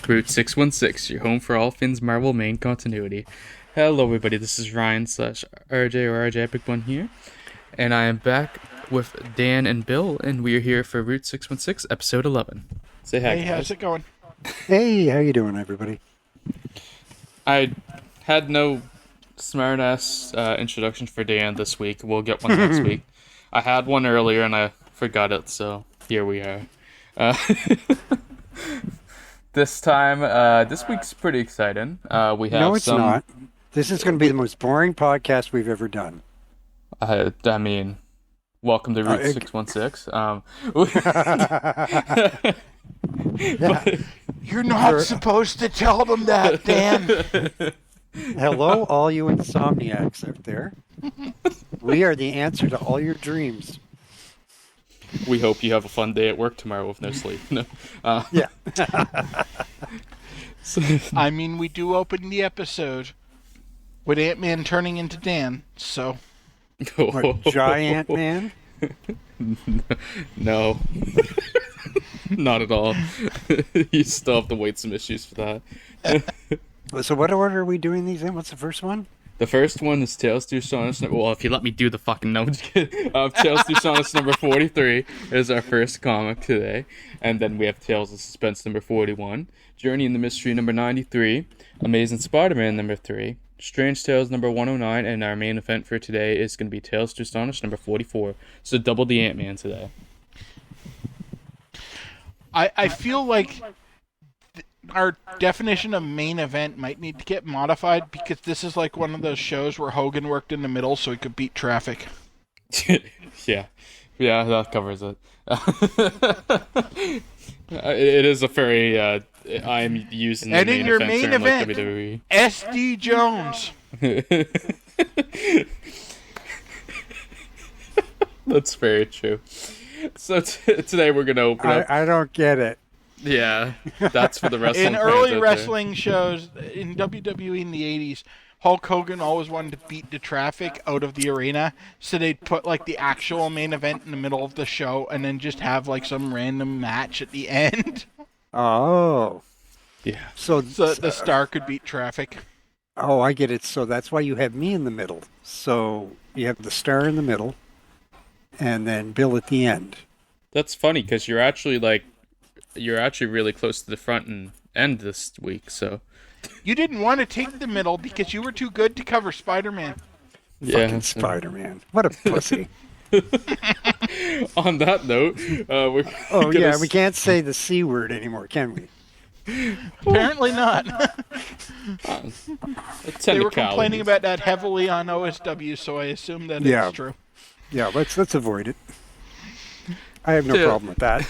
Route 616, your home for all things Marvel main continuity. Hello everybody, this is Ryan / RJ or RJ Epic One here, and I am back with Dan and Bill, and we are here for Route 616, episode 11. Say hi, Hey, guys. how's it going? Hey, how you doing, everybody? I had no smart-ass introduction for Dan this week. We'll get one next week. I had one earlier and I forgot it, so here we are. This time, this week's pretty exciting. We have No, it's not. This is going to be the most boring podcast we've ever done. I mean, welcome to Route 616. Yeah. You're not supposed to tell them that, Dan. Hello, all you insomniacs out there. We are the answer to all your dreams. We hope you have a fun day at work tomorrow with no sleep. No. Yeah. I mean, we do open the episode with Ant-Man turning into Dan, so... What, Giant Man? No. Not at all. You still have to wait some issues for that. So what order are we doing these in? What's the first one? The first one is Tales to Astonish. Well, if you let me do the fucking notes. Tales to Astonish number 43 is our first comic today. And then we have Tales of Suspense number 41. Journey in the Mystery number 93. Amazing Spider-Man number 3. Strange Tales number 109. And our main event for today is going to be Tales to Astonish number 44. So double the Ant-Man today. I feel like our definition of main event might need to get modified because this is like one of those shows where Hogan worked in the middle so he could beat traffic. Yeah, that covers it. It is a very I'm using the And in your main main term event, like WWE. SD Jones. That's very true. So today we're gonna open up. I don't get it. Yeah, that's for the wrestling. In fans early out wrestling shows in WWE in the 80s, Hulk Hogan always wanted to beat the traffic out of the arena, so they'd put like the actual main event in the middle of the show and then just have like some random match at the end. Oh. there. Yeah. So the star could beat traffic. Oh, I get it. So that's why you have me in the middle. So you have the star in the middle, and then Bill at the end. That's funny because you're actually really close to the front and end this week. So You didn't want to take the middle because you were too good to cover Spider-Man. Fucking Spider-Man. What a pussy. On that note, We can't say the C word anymore, can we? Apparently not. They were Technicalities. complaining about that heavily on OSW, so I assume that Yeah. it's true. Yeah, let's avoid it. I have no problem with that.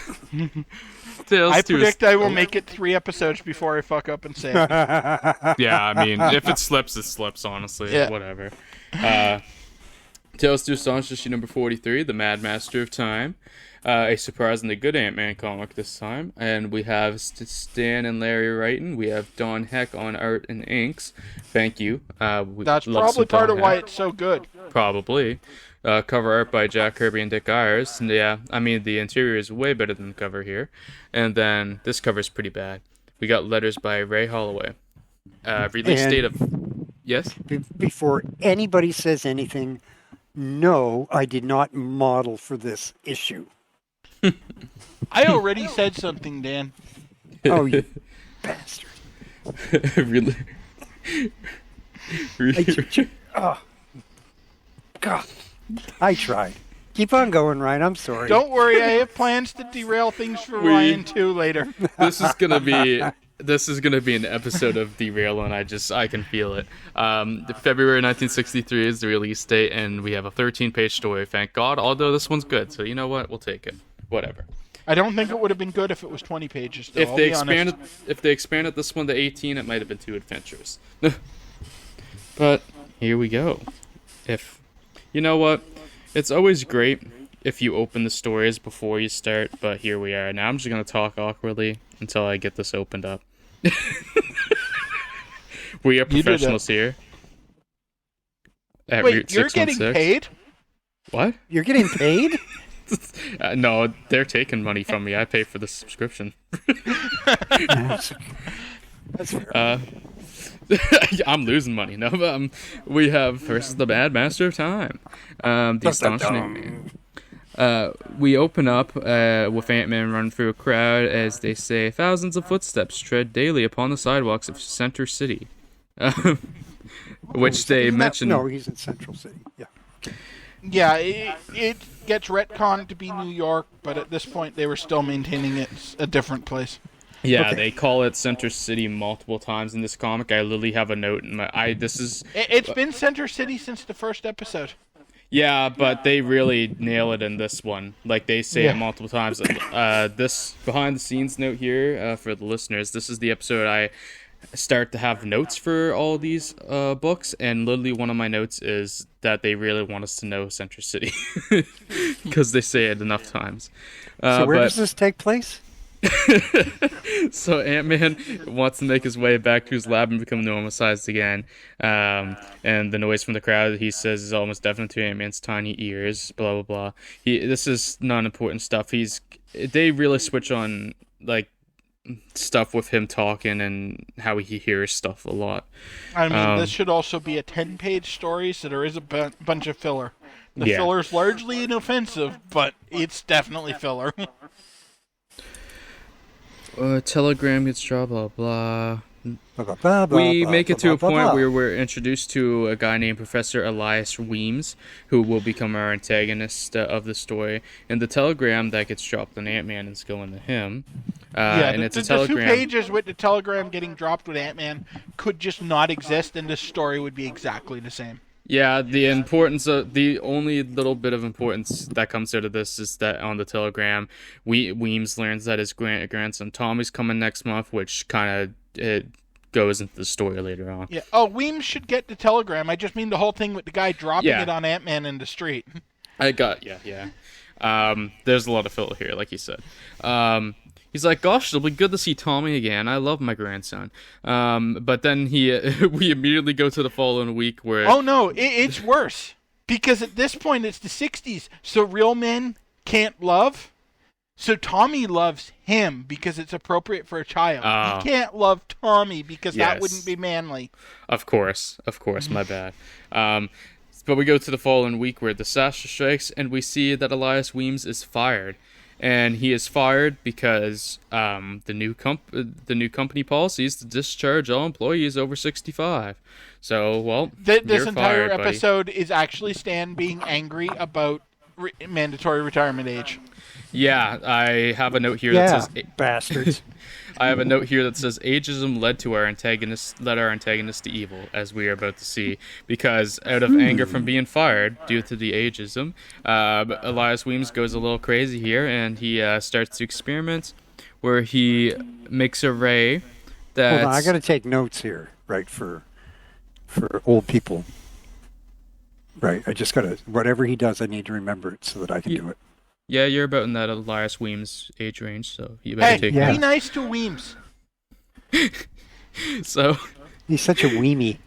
Tales I to predict I will make it 3 episodes before I fuck up and say it. Yeah, I mean, if it slips, it slips, honestly. Yeah. Whatever. Tales to Astonish issue number 43, The Mad Master of Time. A surprisingly good Ant-Man comic this time. And we have Stan and Larry writing. We have Don Heck on art and inks. Thank you. That's love probably some part Don of why Heck. it's so good. Probably. Cover art by Jack Kirby and Dick Ayers. And yeah, I mean, the interior is way better than the cover here. And then this cover is pretty bad. We got letters by Ray Holloway. Release And- date of... Yes? Before anybody says anything, no, I did not model for this issue. I already said something, Dan. Oh, you bastard. Really? Oh, God. I tried. Keep on going, Ryan. I'm sorry. Don't worry, I have plans to derail things for Ryan too later. This is gonna be an episode of Derail, and I can feel it. February 1963 is the release date, and we have a 13-page story. Thank God. Although this one's good, so you know what? We'll take it. Whatever. I don't think it would have been good if it was 20 pages. Though, I'll be honest. If they expanded this one to 18, it might have been too adventurous. But here we go. If you know what, it's always great if you open the stories before you start. But here we are. Now I'm just gonna talk awkwardly until I get this opened up. We are professionals here. At Wait, Route you're getting 616. paid? What? You're getting paid? No, they're taking money from me. I pay for the subscription. That's fair. I'm losing money. No, we have versus the Bad Master of Time, the Astonishing Ant-Man. We open up with Ant-Man running through a crowd as they say, thousands of footsteps tread daily upon the sidewalks of Center City. Which they mention. No, he's in Central City. Yeah. Yeah, it gets retconned to be New York, but at this point they were still maintaining it's a different place. Yeah, Okay. they call it Center City multiple times in this comic. I literally have a note in my. It's been Center City since the first episode. Yeah, but they really nail it in this one. Like, they say it multiple times. This behind the scenes note here for the listeners. This is the episode I start to have notes for all these books, and literally one of my notes is that they really want us to know Center City because they say it enough times. So where does this take place? So Ant-Man wants to make his way back to his lab and become normal-sized again. And the noise from the crowd, he says, is almost deafening to Ant-Man's tiny ears, blah, blah, blah. This is non-important stuff. They really switch on, like, stuff with him talking and how he hears stuff a lot. I mean, this should also be a 10-page story, so there is a bunch of filler. The filler's largely inoffensive, but it's definitely filler. Telegram gets dropped, blah, blah. We make it to a point where we're introduced to a guy named Professor Elias Weems, who will become our antagonist of the story. And the telegram that gets dropped on Ant-Man is going to him. And it's a telegram. The 2 pages with the telegram getting dropped with Ant-Man could just not exist, and this story would be exactly the same. Yeah, the only little bit of importance that comes out of this is that on the telegram, Weems learns that his grandson Tommy's coming next month, which kind of goes into the story later on. Yeah. Oh, Weems should get the telegram. I just mean the whole thing with the guy dropping it on Ant-Man in the street. Yeah. There's a lot of filler here, like you said. He's like, gosh, it'll be good to see Tommy again. I love my grandson. But then we immediately go to the following week where... Oh, no, it's worse. Because at this point, it's the 60s, so real men can't love. So Tommy loves him because it's appropriate for a child. He can't love Tommy because that wouldn't be manly. Of course, my bad. But we go to the following week where disaster strikes, and we see that Elias Weems is fired. And he is fired because the new company policy is to discharge all employees over 65. So, well, this fired, entire episode is actually Stan being angry about mandatory retirement age. Yeah, I have a note here that says bastards. I have a note here that says ageism led our antagonist to evil, as we are about to see, because out of anger from being fired due to the ageism, Elias Weems goes a little crazy here, and he starts to experiment where he makes a ray that... Hold on, I got to take notes here, right, for old people. Right, I just got to... Whatever he does, I need to remember it so that I can do it. Yeah, you're about in that Elias Weems age range, so you better take be nice to Weems. So he's such a weenie.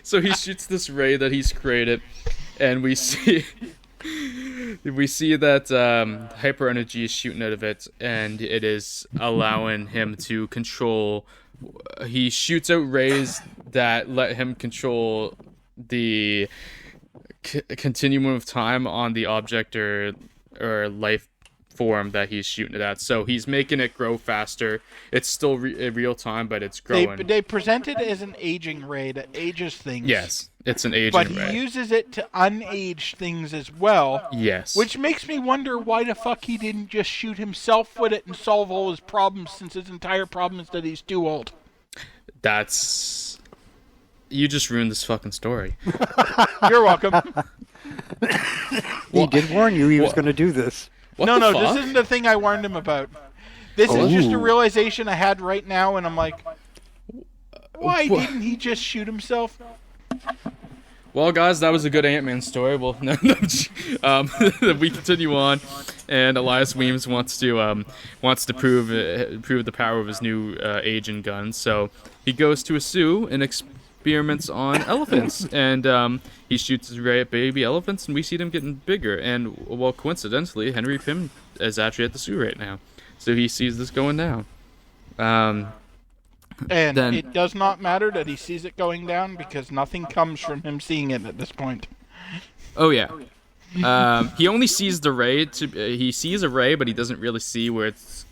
So he shoots this ray that he's created, and we see that hyper energy is shooting out of it, and it is allowing him to control. He shoots out rays that let him control the continuum of time on the object or life form that he's shooting it at. So he's making it grow faster. It's still real time, but it's growing. They present it as an aging ray that ages things. Yes, it's an aging ray. But ray. he uses it to unage things as well. Yes. Which makes me wonder why the fuck he didn't just shoot himself with it and solve all his problems, since his entire problem is that he's too old. You just ruined this fucking story. You're welcome. He did warn you he was going to do this. No, this isn't the thing I warned him about. This is just a realization I had right now, and I'm like, why didn't he just shoot himself? Well, guys, that was a good Ant-Man story. Well, we continue on, and Elias Weems wants to prove the power of his new aging gun. So he goes to a zoo and experiments on elephants, and he shoots his ray at baby elephants, and we see them getting bigger. And well, coincidentally, Henry Pym is actually at the zoo right now, so he sees this going down. And Then- it does not matter that he sees it going down because nothing comes from him seeing it at this point. Oh yeah. He only sees the ray. He sees a ray, but he doesn't really see where it's.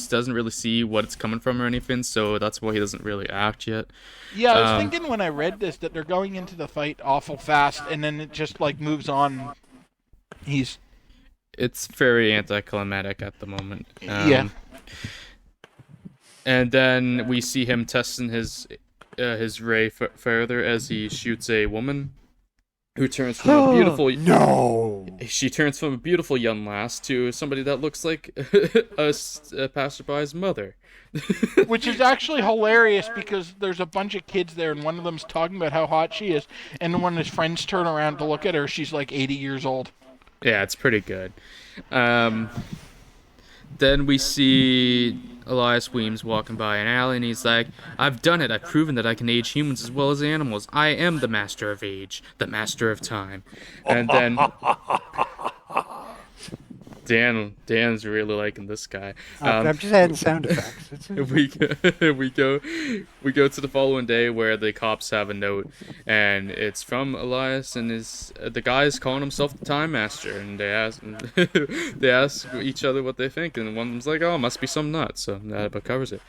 Doesn't really see what it's coming from or anything, so that's why he doesn't really act yet. Yeah, I was thinking when I read this that they're going into the fight awful fast, and then it just like moves on. It's very anticlimactic at the moment. Yeah. And then we see him testing his ray further as he shoots a woman who turns from a beautiful She turns from a beautiful young lass to somebody that looks like a passerby's mother. Which is actually hilarious because there's a bunch of kids there and one of them's talking about how hot she is, and when his friends turn around to look at her, she's like 80 years old. Yeah, it's pretty good. Then we see Elias Weems walking by an alley, and he's like, "I've done it. I've proven that I can age humans as well as animals. I am the master of age, the master of time." And then Dan's really liking this guy. I'm just adding sound effects. we go to the following day where the cops have a note, and it's from Elias, and the guy is calling himself the Time Master, and they ask each other what they think, and one of them's like, "Oh, it must be some nut," so that about covers it.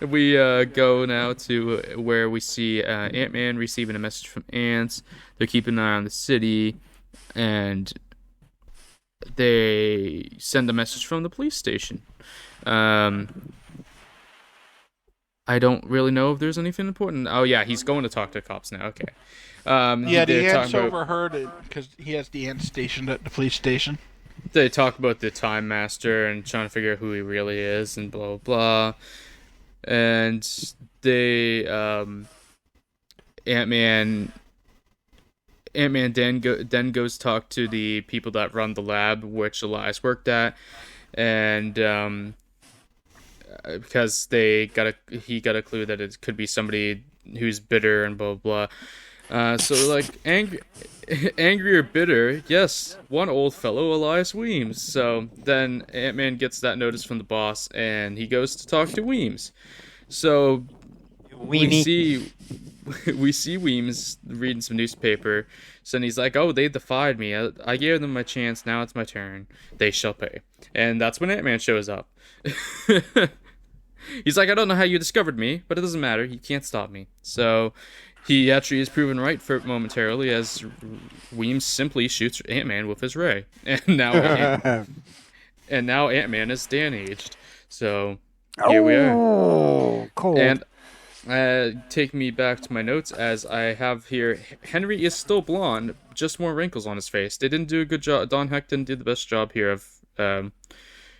We go now to where we see Ant-Man receiving a message from ants. They're keeping an eye on the city, and they send a message from the police station. I don't really know if there's anything important. Oh yeah, he's going to talk to the cops now. Okay. Yeah, the ants overheard it because he has the ants stationed at the police station. They talk about the Time Master and trying to figure out who he really is and blah blah. And they Ant-Man then goes talk to the people that run the lab which Elias worked at, and because he got a clue that it could be somebody who's bitter and blah blah. So like angry or bitter, yes, one old fellow, Elias Weems. So then Ant-Man gets that notice from the boss, and he goes to talk to Weems. So we see Weems reading some newspaper. So he's like, "Oh, they defied me. I gave them my chance. Now it's my turn. They shall pay." And that's when Ant-Man shows up. He's like, "I don't know how you discovered me, but it doesn't matter. You can't stop me." So he actually is proven right for momentarily, as Weems simply shoots Ant-Man with his ray, and now Ant-Man is Dan-aged. So here we are. Cool. And take me back to my notes, as I have here, Henry is still blonde, just more wrinkles on his face. They didn't do a good job. Don Heck didn't do the best job here of.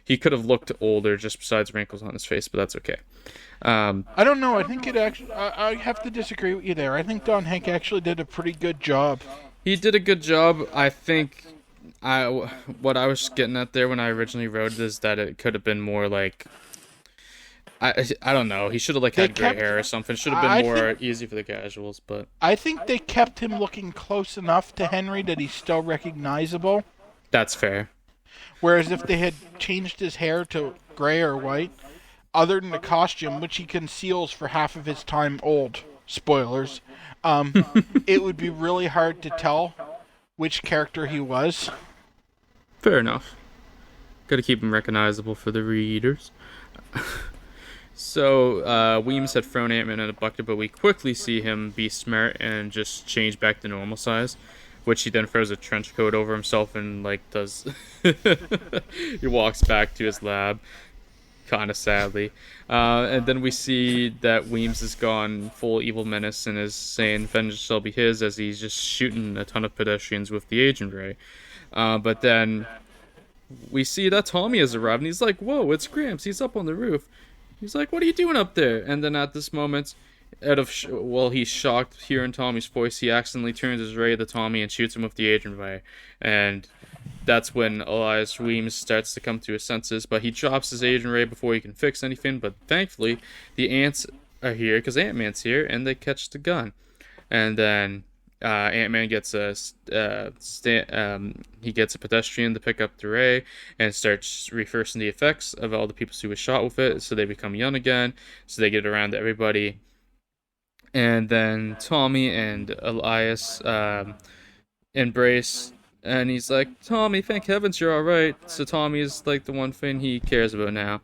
He could have looked older just besides wrinkles on his face, but that's okay. I don't know. I think it actually. I have to disagree with you there. I think Don Hank actually did a pretty good job. He did a good job. I think what I was getting at there when I originally wrote it is that it could have been more like. I don't know. He should have had gray hair or something. Should have been more easy for the casuals, but I think they kept him looking close enough to Henry that he's still recognizable. That's fair. Whereas if they had changed his hair to gray or white, other than the costume, which he conceals for half of his time old, spoilers, it would be really hard to tell which character he was. Fair enough. Gotta keep him recognizable for the readers. So, Weems had thrown Ant-Man in a bucket, but we quickly see him be smart and just change back to normal size, which he then throws a trench coat over himself and, does... He walks back to his lab, kind of sadly. And then we see that Weems has gone full evil menace and is saying vengeance shall be his, as he's just shooting a ton of pedestrians with the agent ray. But then we see that Tommy has arrived, and he's like, "Whoa, it's Gramps, he's up on the roof." He's like, "What are you doing up there?" And then at this moment, he's shocked hearing Tommy's voice, he accidentally turns his ray to Tommy and shoots him with the agent ray. And that's when Elias Weems starts to come to his senses, but he drops his agent ray before he can fix anything. But thankfully, the ants are here, because Ant-Man's here, and they catch the gun. And then Ant-Man gets he gets a pedestrian to pick up the ray and starts reversing the effects of all the people who were shot with it, so they become young again. So they get around to everybody, and then Tommy and Elias embrace, and he's like, "Tommy, thank heavens you're all right." So Tommy is like the one thing he cares about now,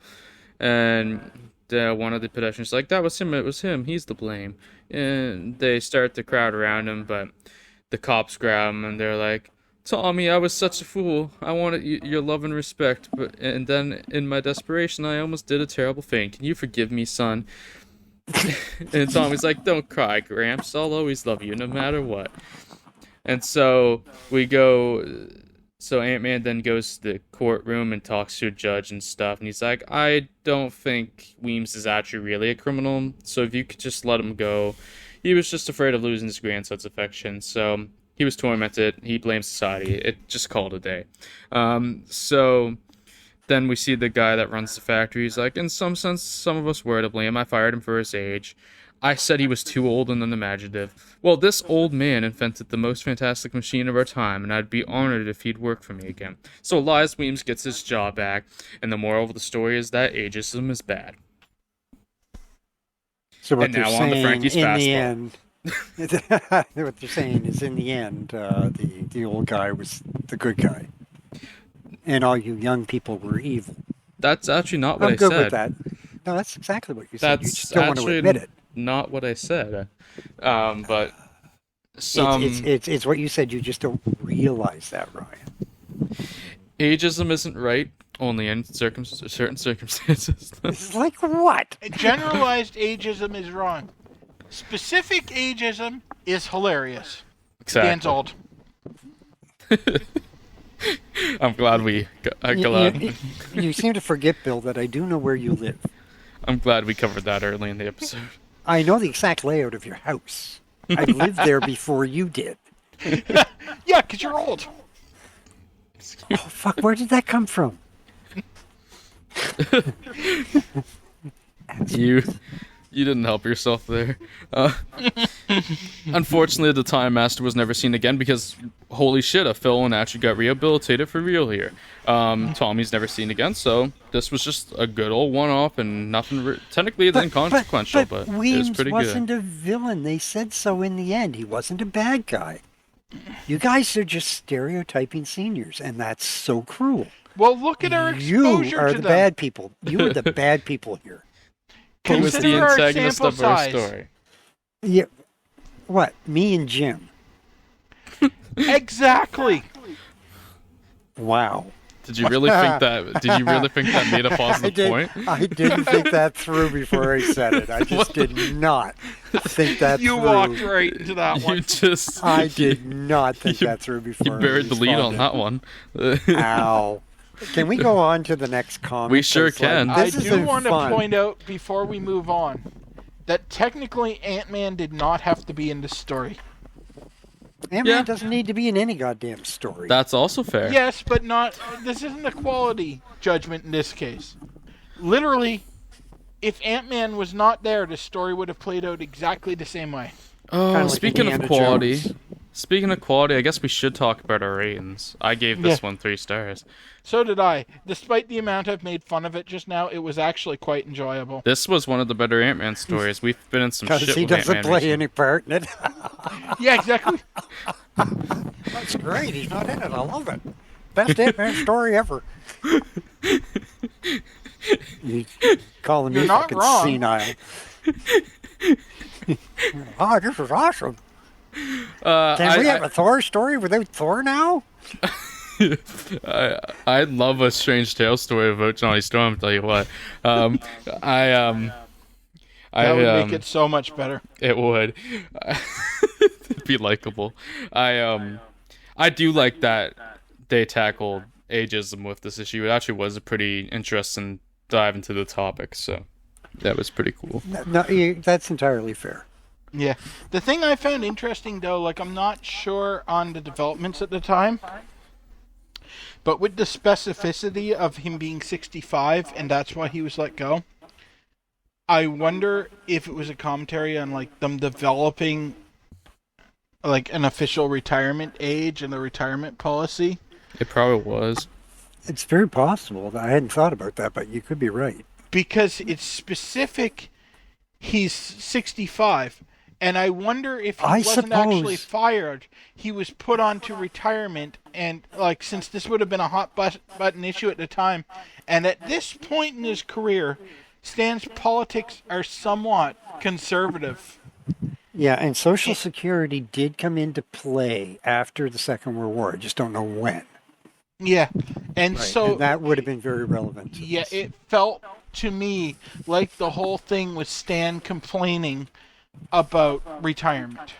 and one of the pedestrians is like, "That was him. It was him. He's to blame." And they start to crowd around him, but the cops grab him and they're like, "Tommy, I was such a fool. I wanted your love and respect, and then in my desperation, I almost did a terrible thing. Can you forgive me, son?" And Tommy's like, "Don't cry, Gramps. I'll always love you, no matter what." And so we go. So Ant-Man then goes to the courtroom and talks to a judge and stuff, and he's like, "I don't think Weems is actually really a criminal, so if you could just let him go. He was just afraid of losing his grandson's affection, so he was tormented. He blames society. It just called a day." So then we see the guy that runs the factory. He's like, "In some sense, some of us were to blame. I fired him for his age. I said he was too old and unimaginative. Well, this old man invented the most fantastic machine of our time, and I'd be honored if he'd work for me again." So Elias Weems gets his job back, and the moral of the story is that ageism is bad. So what And they're now on to saying Frankie's in fastball. the end, what they're saying is in the end, the old guy was the good guy, and all you young people were evil. That's actually not what I'm I good said. with that. No, that's exactly what you said. You That's just don't want to actually admit it. not what I said. But some It's what you said. You just don't realize that, Ryan. ageism isn't right, only in certain circumstances. It's like what? Generalized ageism is wrong. Specific ageism is hilarious. Exactly. Dan's old. I'm glad we. You seem to forget, Bill, that I do know where you live. I'm glad we covered that early in the episode. I know the exact layout of your house. I lived there before you did. Yeah, because you're old. Oh, fuck, where did that come from? You didn't help yourself there. Unfortunately, the Time Master was never seen again because, holy shit, a villain actually got rehabilitated for real here. Tommy's never seen again, so this was just a good old one-off and nothing technically it's inconsequential, but it was Weems pretty wasn't good. a villain. They said so in the end. He wasn't a bad guy. You guys are just stereotyping seniors, and that's so cruel. Well, look at our exposure You are to the them. bad people. You are the bad people here. Who was the Consider our antagonist sample of our size. story? Yeah. What? Me and Jim. Exactly. Wow. Did you really think that? Did you really think that made a positive point? I didn't think that through before I said it. I just did not think that You through. walked right into that You one. just. I did not think that through You before. buried the lead on responded. that one. Ow. Can we go on to the next comic? We sure 'Cause, like, can. I this do isn't want to fun. point out before we move on that technically Ant-Man did not have to be in this story. Ant-Man Yeah. doesn't need to be in any goddamn story. That's also fair. Yes, but not. This isn't a quality judgment in this case. Literally, if Ant-Man was not there, the story would have played out exactly the same way. Oh, Kinda like speaking of Indiana quality, Jones. I guess we should talk about our ratings. I gave this one 3 stars. So did I. Despite the amount I've made fun of it just now, it was actually quite enjoyable. This was one of the better Ant-Man stories. We've been in some Because shit he with doesn't Ant-Man play recently. any part in it. Yeah, exactly. That's great. He's not in it. I love it. Best Ant-Man story ever. You calling me You're not fucking wrong. senile. Oh, this is awesome. Can we have a Thor story without Thor now? I love a Strange Tale story about Johnny Storm. Tell you what, that That would make it so much better. It would. It'd be likable. I do like that they tackled ageism with this issue. It actually was a pretty interesting dive into the topic, so that was pretty cool. No, that's entirely fair. Yeah. The thing I found interesting, though, like, I'm not sure on the developments at the time, but with the specificity of him being 65, and that's why he was let go, I wonder if it was a commentary on, like, them developing like an official retirement age and a retirement policy? It probably was. It's very possible. I hadn't thought about that, but you could be right. Because it's specific, he's 65. And I wonder if he wasn't actually fired. He was put onto retirement, and like since this would have been a hot button issue at the time, and at this point in his career, Stan's politics are somewhat conservative. Yeah, and Social Security did come into play after the Second World War. I just don't know when. Yeah, and Right, so and that would have been very relevant. yeah, it felt to me like the whole thing was Stan complaining about retirement.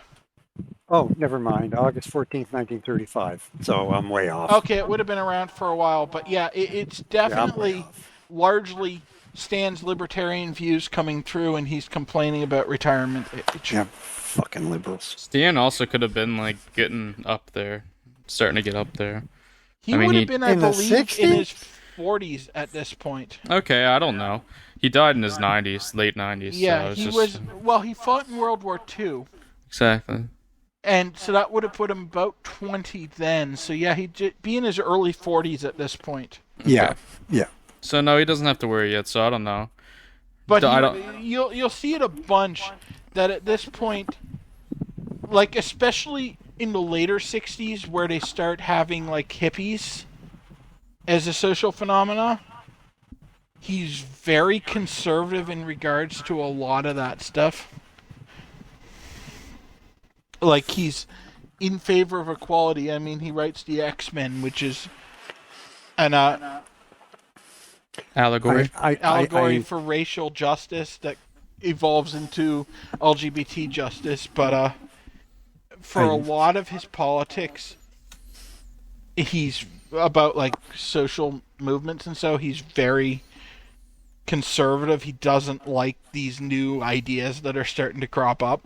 Oh, never mind. August 14th, 1935. So I'm way off. Okay, it would have been around for a while, but yeah, it's definitely largely Stan's libertarian views coming through, and he's complaining about retirement age. Yeah, fucking liberals. Stan also could have been like getting up there, starting to get up there. He would have been, I in the believe, 60s? in his 40s at this point. Okay, I don't know. He died in his 90s, late 90s. Yeah, so he just... was. Well, he fought in World War II. Exactly. And so that would have put him about 20 then. So yeah, he'd be in his early 40s at this point. Yeah, yeah. So no, he doesn't have to worry yet. So I don't know. But I don't... you'll see it a bunch that at this point, like especially in the later 60s, where they start having like hippies as a social phenomena, he's very conservative in regards to a lot of that stuff. Like, he's in favor of equality. I mean, he writes the X-Men, which is an allegory. allegory for racial justice that evolves into LGBT justice. But for a lot of his politics, he's about, like, social movements, and so he's very conservative. He doesn't like these new ideas that are starting to crop up.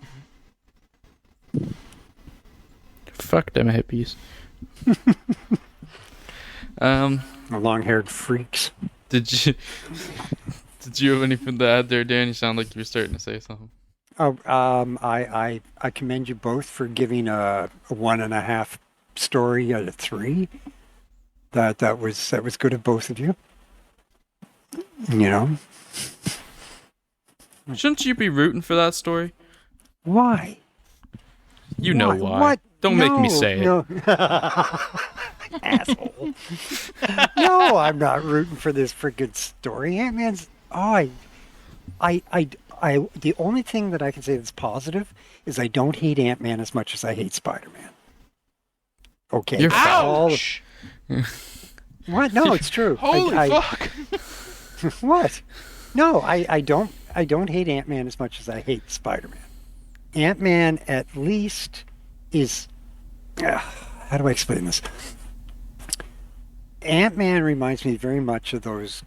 Fuck them hippies. Long-haired freaks. Did you have anything to add there, Dan? You sound like you were starting to say something. Oh, I commend you both for giving a 1.5 story out of 3. That was good of both of you. You know. Shouldn't you be rooting for that story? Why? You know why. What? Don't make me say it. Asshole. No, I'm not rooting for this freaking story. Ant-Man's... the only thing that I can say that's positive is I don't hate Ant-Man as much as I hate Spider-Man. Okay. You're Ouch! What? No, it's true. Holy fuck! What? No, I don't hate Ant-Man as much as I hate Spider-Man. Ant-Man at least is... how do I explain this? Ant-Man reminds me very much of those,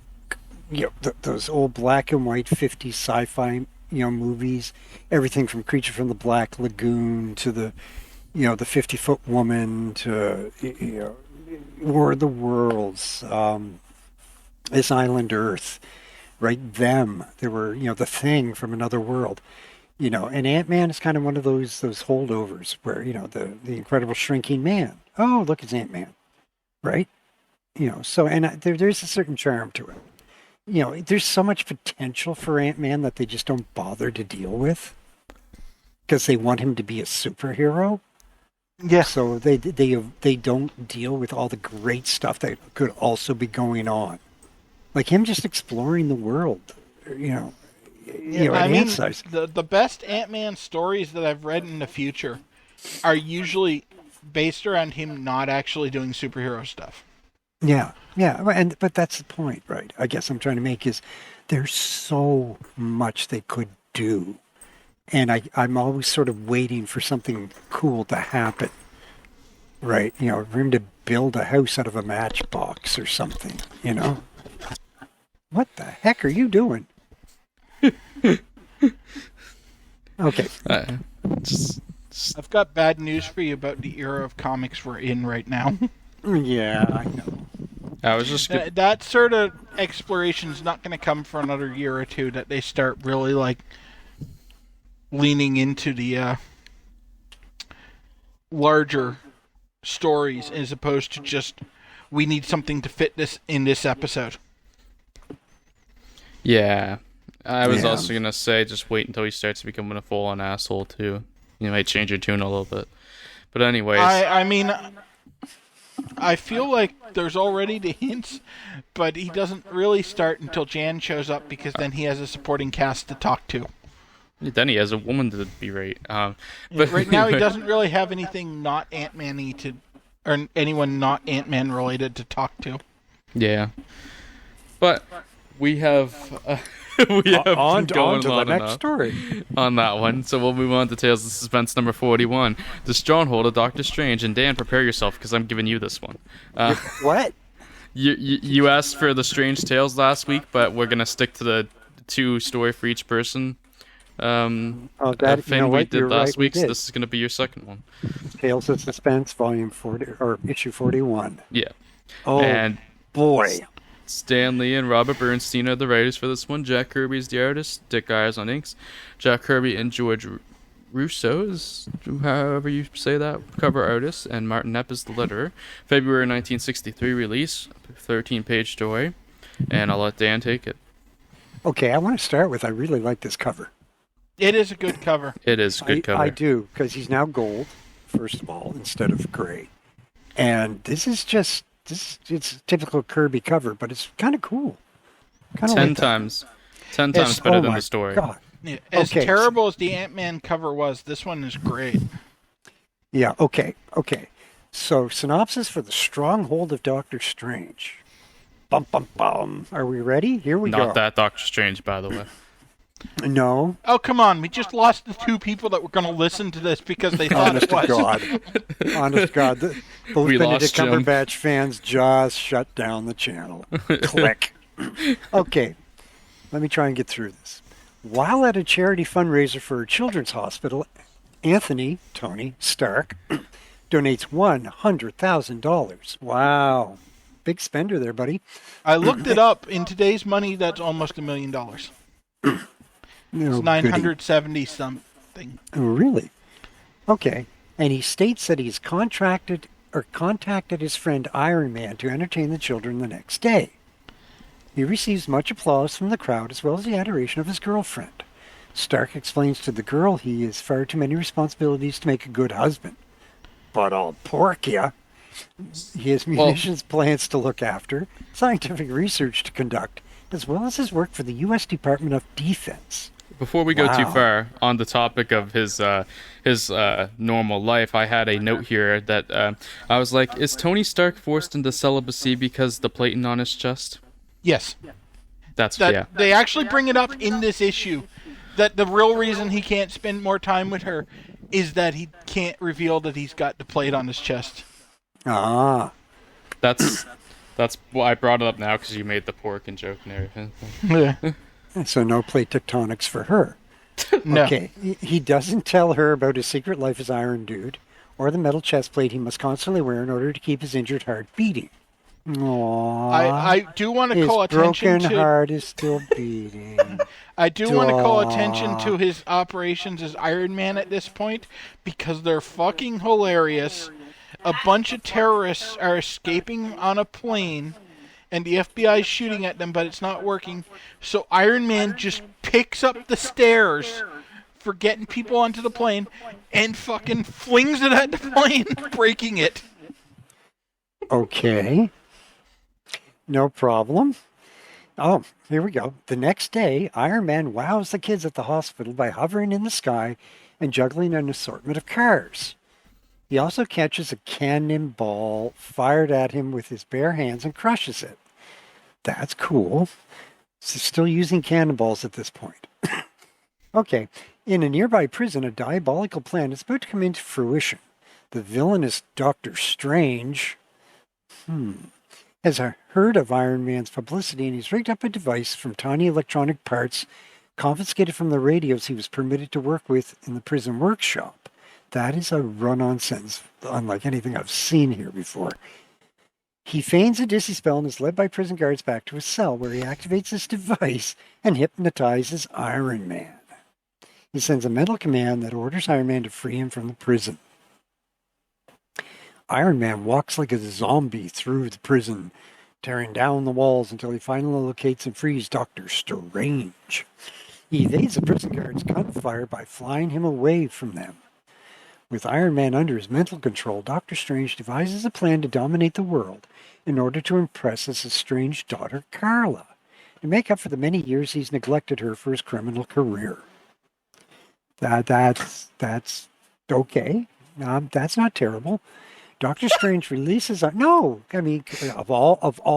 those old black and white 50s sci-fi, movies. Everything from Creature from the Black Lagoon to the 50-Foot Woman to, War of the Worlds, This Island Earth, right? Them. They were, the Thing from another world. And Ant-Man is kind of one of those holdovers where, the incredible shrinking man. Oh, look, it's Ant-Man, right? So, and there's a certain charm to it. There's so much potential for Ant-Man that they just don't bother to deal with because they want him to be a superhero. Yeah. So they don't deal with all the great stuff that could also be going on, like him just exploring the world. I mean, the best Ant-Man stories that I've read in the future are usually based around him not actually doing superhero stuff. Yeah, but that's the point, right? I guess I'm trying to make is there's so much they could do, and I'm always sort of waiting for something cool to happen, right? For him to build a house out of a matchbox or something, What the heck are you doing? Okay. I've got bad news for you about the era of comics we're in right now. Yeah, I know. I was just that sort of exploration's not going to come for another year or two. That they start really like leaning into the larger stories as opposed to just we need something to fit this in this episode. Yeah. I was also going to say just wait until he starts becoming a full-on asshole, too. You might change your tune a little bit. But anyways. I mean, I feel like there's already the hints, but he doesn't really start until Jan shows up because then he has a supporting cast to talk to. Then he has a woman to berate. But right now he doesn't really have anything not Ant-Man-y to, or anyone not Ant-Man related to talk to. Yeah. But we have on been going to the on next enough story on that one. So we'll move on to Tales of Suspense number 41. The Stronghold of Doctor Strange. And Dan, prepare yourself because I'm giving you this one. What? You asked for the Strange Tales last week, but we're going to stick to the 2 story for each person. Thing we did last week, so did. this is going to be your second one. Tales of Suspense, volume 40, or issue 41. Yeah. Oh, and boy. Stan Lee and Robert Bernstein are the writers for this one. Jack Kirby is the artist. Dick Ayers on inks. Jack Kirby and George Russo is, however you say that, cover artist, and Martin Knapp is the letterer. February 1963 release, 13-page story, and I'll let Dan take it. Okay, I want to start with I really like this cover. It is a good cover. It is a good cover. I do, because he's now gold, first of all, instead of gray. And this is just, it's a typical Kirby cover, but it's kind of cool. 10 times better than the story. God. Yeah, as terrible as the Ant-Man cover was, this one is great. Yeah, okay. So, synopsis for the Stronghold of Doctor Strange. Bum, bum, bum. Are we ready? Here we go. Not that Doctor Strange, by the way. No. Oh, come on. We just lost the 2 people that were going to listen to this because they thought Honest it was. to God. Honest to God. Both We Benedict lost Jim. Cumberbatch fans just shut down the channel. Click. Okay. Let me try and get through this. While at a charity fundraiser for a children's hospital, Tony Stark, donates $100,000. Wow. Big spender there, buddy. I looked it up. In today's money, that's almost $1 million. It's 970 something. Oh, really? Okay. And he states that he's contacted his friend Iron Man to entertain the children the next day. He receives much applause from the crowd as well as the adoration of his girlfriend. Stark explains to the girl he has far too many responsibilities to make a good husband. But I'll pork ya. He has munitions plants to look after, scientific research to conduct, as well as his work for the U.S. Department of Defense. Before we go too far on the topic of his normal life, I had a note here that I was like, is Tony Stark forced into celibacy because the plating on his chest? Yes. Yeah. They actually bring it up in this issue that the real reason he can't spend more time with her is that he can't reveal that he's got the plate on his chest. Ah. That's why I brought it up now because you made the pork and joke and everything. Yeah. So no plate tectonics for her. No. Okay. He doesn't tell her about his secret life as Iron Dude or the metal chest plate he must constantly wear in order to keep his injured heart beating. Aww. I do want to call attention his broken to heart is still beating. I do want to call attention to his operations as Iron Man at this point because they're fucking hilarious. A bunch of terrorists are escaping on a plane and the FBI is shooting at them, but it's not working. So Iron Man just picks up the stairs for getting people onto the plane and fucking flings it at the plane, breaking it. Okay. No problem. Oh, here we go. The next day, Iron Man wows the kids at the hospital by hovering in the sky and juggling an assortment of cars. He also catches a cannonball fired at him with his bare hands and crushes it. That's cool. He's still using cannonballs at this point. Okay. In a nearby prison, a diabolical plan is about to come into fruition. The villainous Doctor Strange has heard of Iron Man's publicity, and he's rigged up a device from tiny electronic parts confiscated from the radios he was permitted to work with in the prison workshop. That is a run-on sentence, unlike anything I've seen here before. He feigns a dizzy spell and is led by prison guards back to his cell, where he activates his device and hypnotizes Iron Man. He sends a mental command that orders Iron Man to free him from the prison. Iron Man walks like a zombie through the prison, tearing down the walls until he finally locates and frees Doctor Strange. He evades the prison guards' gunfire by flying him away from them. With Iron Man under his mental control, Doctor Strange devises a plan to dominate the world in order to impress his estranged daughter, Carla, to make up for the many years he's neglected her for his criminal career. That's okay. That's not terrible. Doctor Strange releases... of all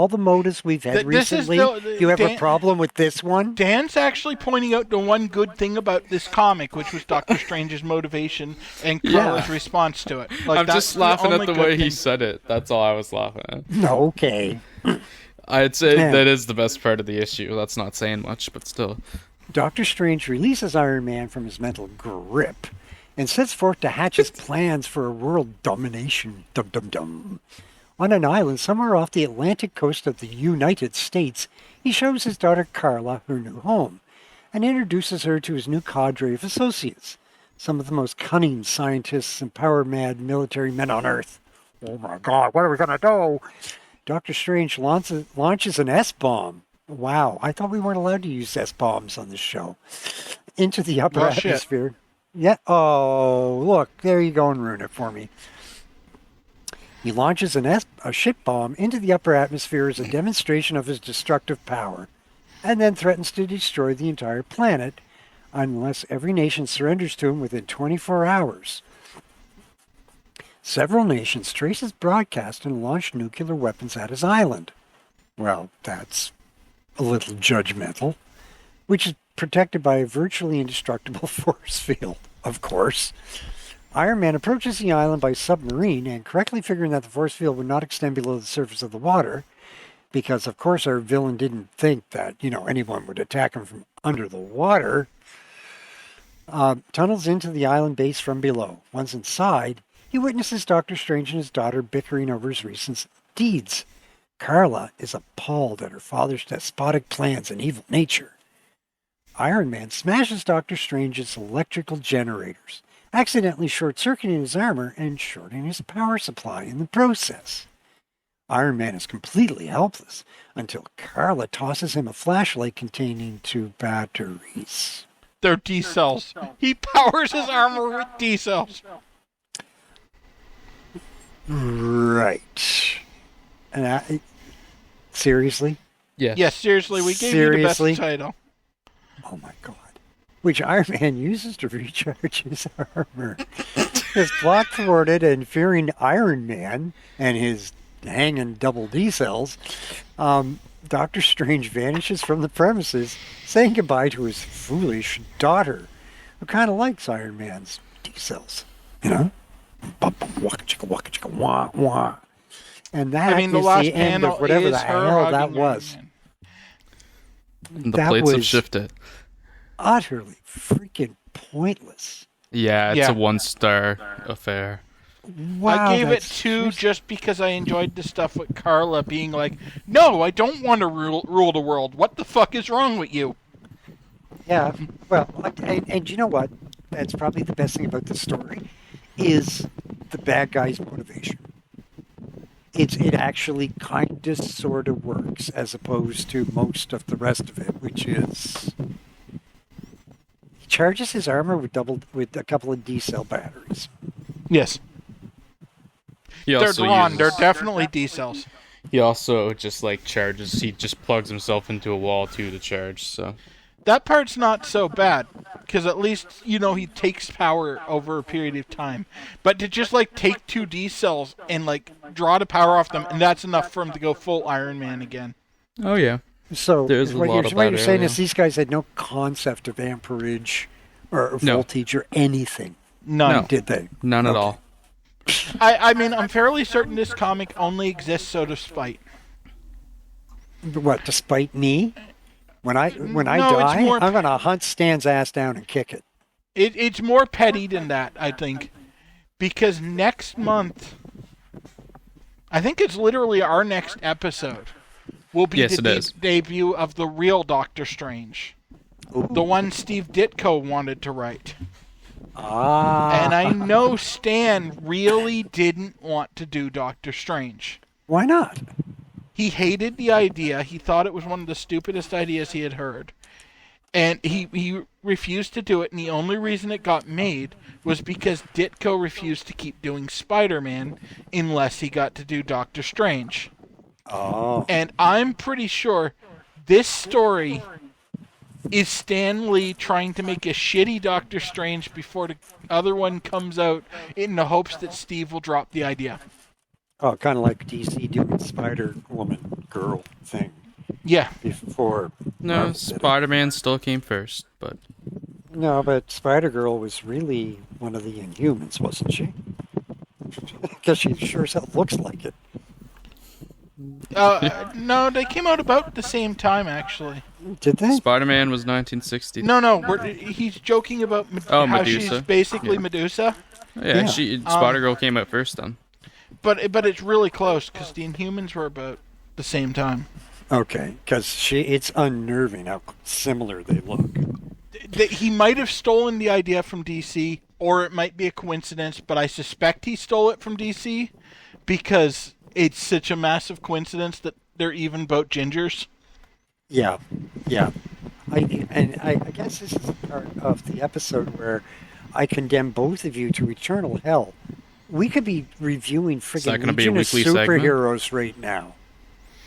the motives we've had recently, you have a problem with this one? Dan's actually pointing out the one good thing about this comic, which was Doctor Strange's motivation and Carla's response to it. I'm just laughing at the way he said it. That's all I was laughing at. Okay. I'd say that is the best part of the issue. That's not saying much, but still. Doctor Strange releases Iron Man from his mental grip and sets forth to hatch his plans for a world domination. Dum-dum-dum. On an island somewhere off the Atlantic coast of the United States, he shows his daughter Carla her new home and introduces her to his new cadre of associates, some of the most cunning scientists and power-mad military men on Earth. Oh my God, what are we going to do? Doctor Strange launches an S-bomb. Wow, I thought we weren't allowed to use S-bombs on this show. Into the upper atmosphere. Shit. Yeah. Oh, look, there you go and ruin it for me. He launches a ship bomb into the upper atmosphere as a demonstration of his destructive power, and then threatens to destroy the entire planet unless every nation surrenders to him within 24 hours. Several nations trace his broadcast and launch nuclear weapons at his island. Well, that's a little judgmental, which is protected by a virtually indestructible force field, of course. Iron Man approaches the island by submarine and, correctly figuring that the force field would not extend below the surface of the water, because of course our villain didn't think that, anyone would attack him from under the water, tunnels into the island base from below. Once inside, he witnesses Doctor Strange and his daughter bickering over his recent deeds. Carla is appalled at her father's despotic plans and evil nature. Iron Man smashes Doctor Strange's electrical generators, accidentally short-circuiting his armor and shorting his power supply in the process. Iron Man is completely helpless until Carla tosses him a flashlight containing 2 batteries. They're D-cells. He powers his armor with D-cells. Right. And seriously? Yes. Yes, seriously, we gave you the best title. Oh my God. Which Iron Man uses to recharge his armor. His plot thwarted and fearing Iron Man and his hanging double D cells, Doctor Strange vanishes from the premises, saying goodbye to his foolish daughter, who kind of likes Iron Man's D cells. Waka chicka waka chicka wah wah. And that is the end of whatever the hell that was. The plates have shifted. Utterly freaking pointless. Yeah, it's a 1-star affair. Wow, I gave it 2 just because I enjoyed the stuff with Carla being like, no, I don't want to rule the world. What the fuck is wrong with you? Yeah, well, and you know what? That's probably the best thing about the story, is the bad guy's motivation. It actually kind of sort of works, as opposed to most of the rest of it, which is... He charges his armor with a couple of D-cell batteries. Yes. They're drawn. They're definitely D-cells. He also just charges. He just plugs himself into a wall too to charge. So that part's not so bad, because at least he takes power over a period of time. But to just take 2 D-cells and draw the power off them, and that's enough for him to go full Iron Man again. Oh yeah. So what you're saying is these guys had no concept of amperage or voltage or anything. None. Did they? None at all. I mean, I'm fairly certain this comic only exists so to spite. What, to spite me? When I die, I'm going to hunt Stan's ass down and kick it. It's more petty than that, I think. Because next month, I think it's literally our next episode, will be the debut of the real Doctor Strange. Ooh. The one Steve Ditko wanted to write. Ah. And I know Stan really didn't want to do Doctor Strange. Why not? He hated the idea. He thought it was one of the stupidest ideas he had heard. And he refused to do it, and the only reason it got made was because Ditko refused to keep doing Spider-Man unless he got to do Doctor Strange. Oh. And I'm pretty sure this story is Stan Lee trying to make a shitty Doctor Strange before the other one comes out in the hopes that Steve will drop the idea. Oh, kind of like DC doing Spider-Woman girl thing. Yeah. Before. No, Spider-Man still came first, but... No, but Spider-Girl was really one of the Inhumans, wasn't she? Because she sure as hell looks like it. No, they came out about the same time, actually. Did they? Spider-Man was 1960. No, he's joking about how Medusa. she's basically Yeah. Medusa. Yeah, Spider-Girl came out first then. But it's really close, because the Inhumans were about the same time. Okay, because it's unnerving how similar they look. He might have stolen the idea from DC, or it might be a coincidence, but I suspect he stole it from DC, because it's such a massive coincidence that they're even both gingers. Yeah. I guess this is a part of the episode where I condemn both of you to eternal hell. We could be reviewing that friggin' gonna be a Legion of weekly segment? Superheroes right now.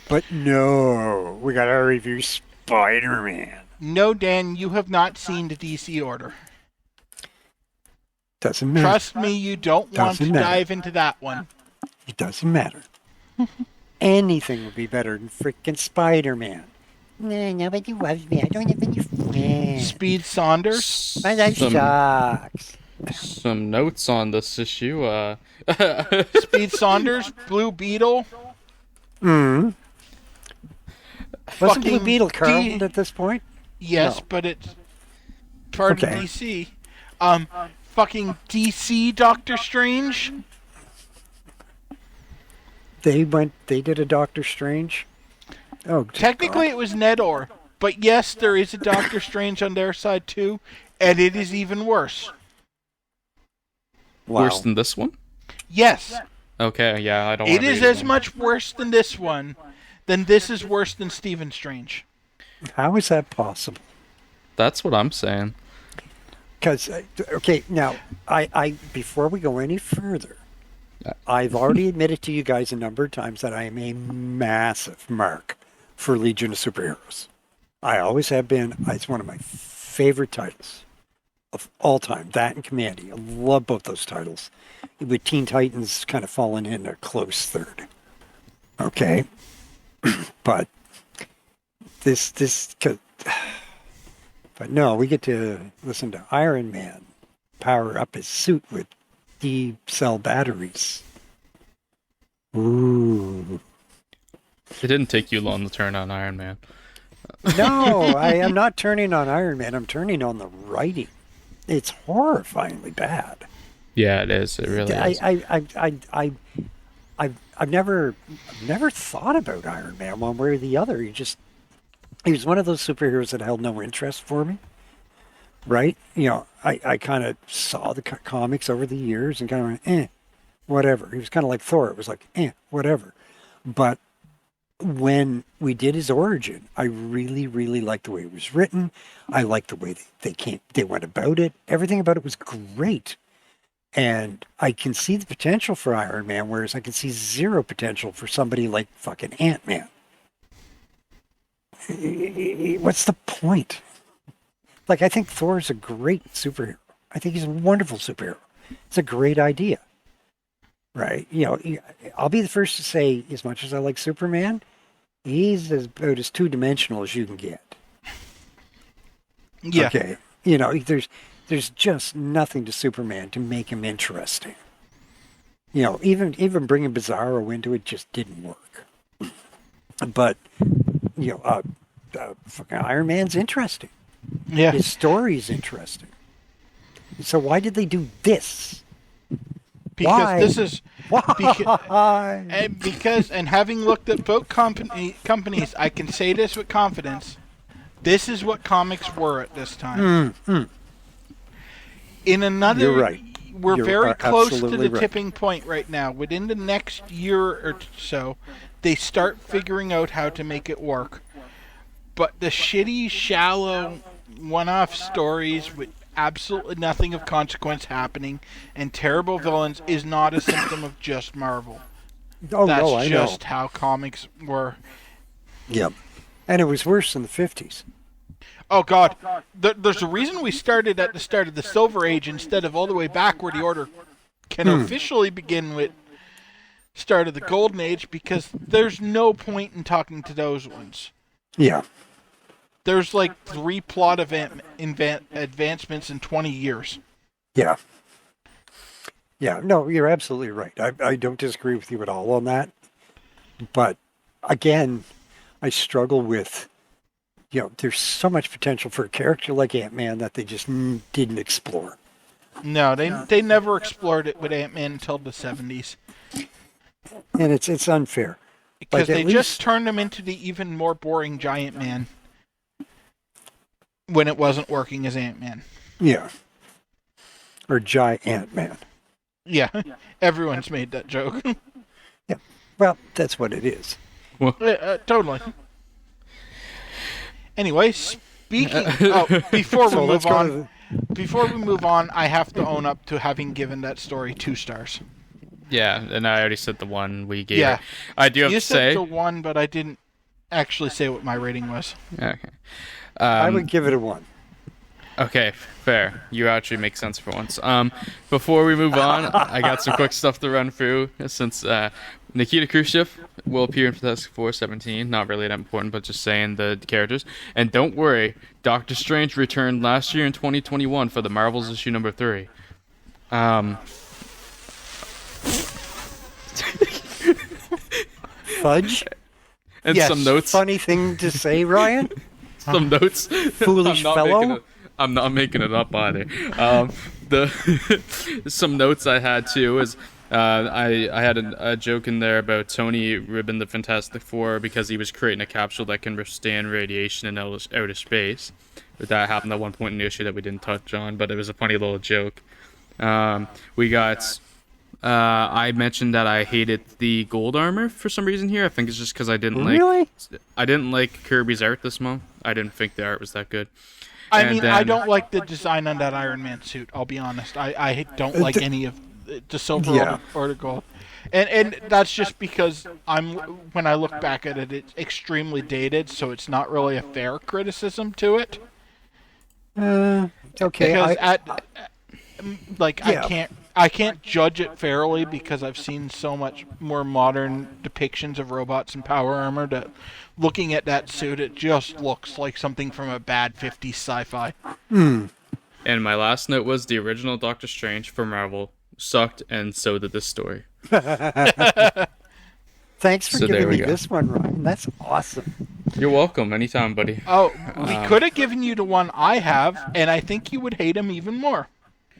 But no, we gotta review Spider-Man. No, Dan, you have not seen the DC order. Doesn't matter. Trust me, you don't want to Doesn't matter. dive into that one. It doesn't matter. Anything would be better than freaking Spider-Man. No, nobody loves me. I don't have any friends. Speed Saunders. My life sucks. Some notes on this issue. Speed Saunders, Blue Beetle. Wasn't Blue Fucking Beetle Carlton at this point? Yes, No. but it's part Okay. of DC. Fucking DC Doctor Strange. They did a Doctor Strange? Oh, good Technically, God. it was Nedor, but yes, there is a Doctor Strange on their side too, and it is even worse. Wow. Worse than this one? Yes, Okay, yeah, I don't it wanna is read as much worse than this one, than this is worse than Stephen Strange. How is that possible? That's what I'm saying. Because, okay, now, I before we go any further, I've already admitted to you guys a number of times that I am a massive mark for Legion of Superheroes. I always have been. It's one of my favorite titles of all time. That and Commandy. I love both those titles. With Teen Titans kind of falling in a close third. Okay. But but no, we get to listen to Iron Man power up his suit with D-cell batteries. Ooh. It didn't take you long to turn on Iron Man. No, I am not turning on Iron Man. I'm turning on the writing. It's horrifyingly bad. Yeah, it is. It really is. I've never thought about Iron Man one way or the other. He was one of those superheroes that held no interest for me. Right? You know, I kind of saw the comics over the years and kind of went, whatever. He was kind of like Thor. It was like, whatever. But when we did his origin, I really, really liked the way it was written. I liked the way they went about it. Everything about it was great. And I can see the potential for Iron Man, whereas I can see zero potential for somebody like fucking Ant-Man. What's the point? Like, I think Thor's a great superhero. I think he's a wonderful superhero. It's a great idea. Right? You know, I'll be the first to say, as much as I like Superman, he's about as two-dimensional as you can get. Yeah. Okay. You know, there's just nothing to Superman to make him interesting. You know, even bringing Bizarro into it just didn't work. But, you know, fucking Iron Man's interesting. Yeah. His story's interesting. So why did they do this? Because Why? this is Why? and having looked at both companies, I can say this with confidence. This is what comics were at this time. In another, You're right. we're You very are close to absolutely the right. tipping point right now. Within the next year or so, they start figuring out how to make it work. But the shitty, shallow, one-off stories with absolutely nothing of consequence happening and terrible villains is not a symptom of just Marvel. Oh, That's no, I know. just how comics were. Yep. And it was worse in the 50s. Oh, God. There's a reason we started at the start of the Silver Age instead of all the way back where the Order can officially begin with start of the Golden Age, because there's no point in talking to those ones. Yeah. There's like 3 plot advancements in 20 years. Yeah. Yeah. No, you're absolutely right. I don't disagree with you at all on that. But again, I struggle with, there's so much potential for a character like Ant-Man that they just didn't explore. No, they never explored it with Ant-Man until the 70s. And it's unfair. Because Like, they at just least- turned him into the even more boring Giant Man when it wasn't working as Ant-Man. Yeah. Or Giant Man. Yeah, everyone's made that joke. Yeah. Well, that's what it is. Totally. Anyway, speaking... before we So let's move go on... to Before we move on, I have to own up to having given that story 2 stars. Yeah, and I already said the one we gave. Yeah. It. I do have You to say. said the 1, but I didn't actually say what my rating was. Okay. I would give it a 1. Okay, fair. You actually make sense for once. Before we move on, I got some quick stuff to run through since Nikita Khrushchev will appear in Fantastic Four 17. Not really that important, but just saying the characters. And don't worry, Doctor Strange returned last year in 2021 for the Marvels issue number 3. Fudge? And Yes, some notes. Funny thing to say, Ryan? Some notes. Foolish fellow? I'm not making it up either. Some notes I had too is I had a joke in there about Tony ribbing the Fantastic Four because he was creating a capsule that can withstand radiation in outer space. That happened at one point in the issue that we didn't touch on, but it was a funny little joke. We got. I mentioned that I hated the gold armor for some reason here. I think it's just because I didn't like Kirby's art this month. I didn't think the art was that good. I And mean, then- I don't like the design on that Iron Man suit, I'll be honest. I don't like any of the silver Yeah. or the gold. And that's just because when I look back at it, it's extremely dated, so it's not really a fair criticism to it. Okay. Because Yeah. I can't judge it fairly because I've seen so much more modern depictions of robots and power armor that looking at that suit, it just looks like something from a bad 50s sci-fi. And my last note was the original Doctor Strange for Marvel sucked, and so did this story. Thanks for So there giving we me go. this one, Ryan. That's awesome. You're welcome. Anytime, buddy. Oh, we could have given you the one I have, and I think you would hate him even more.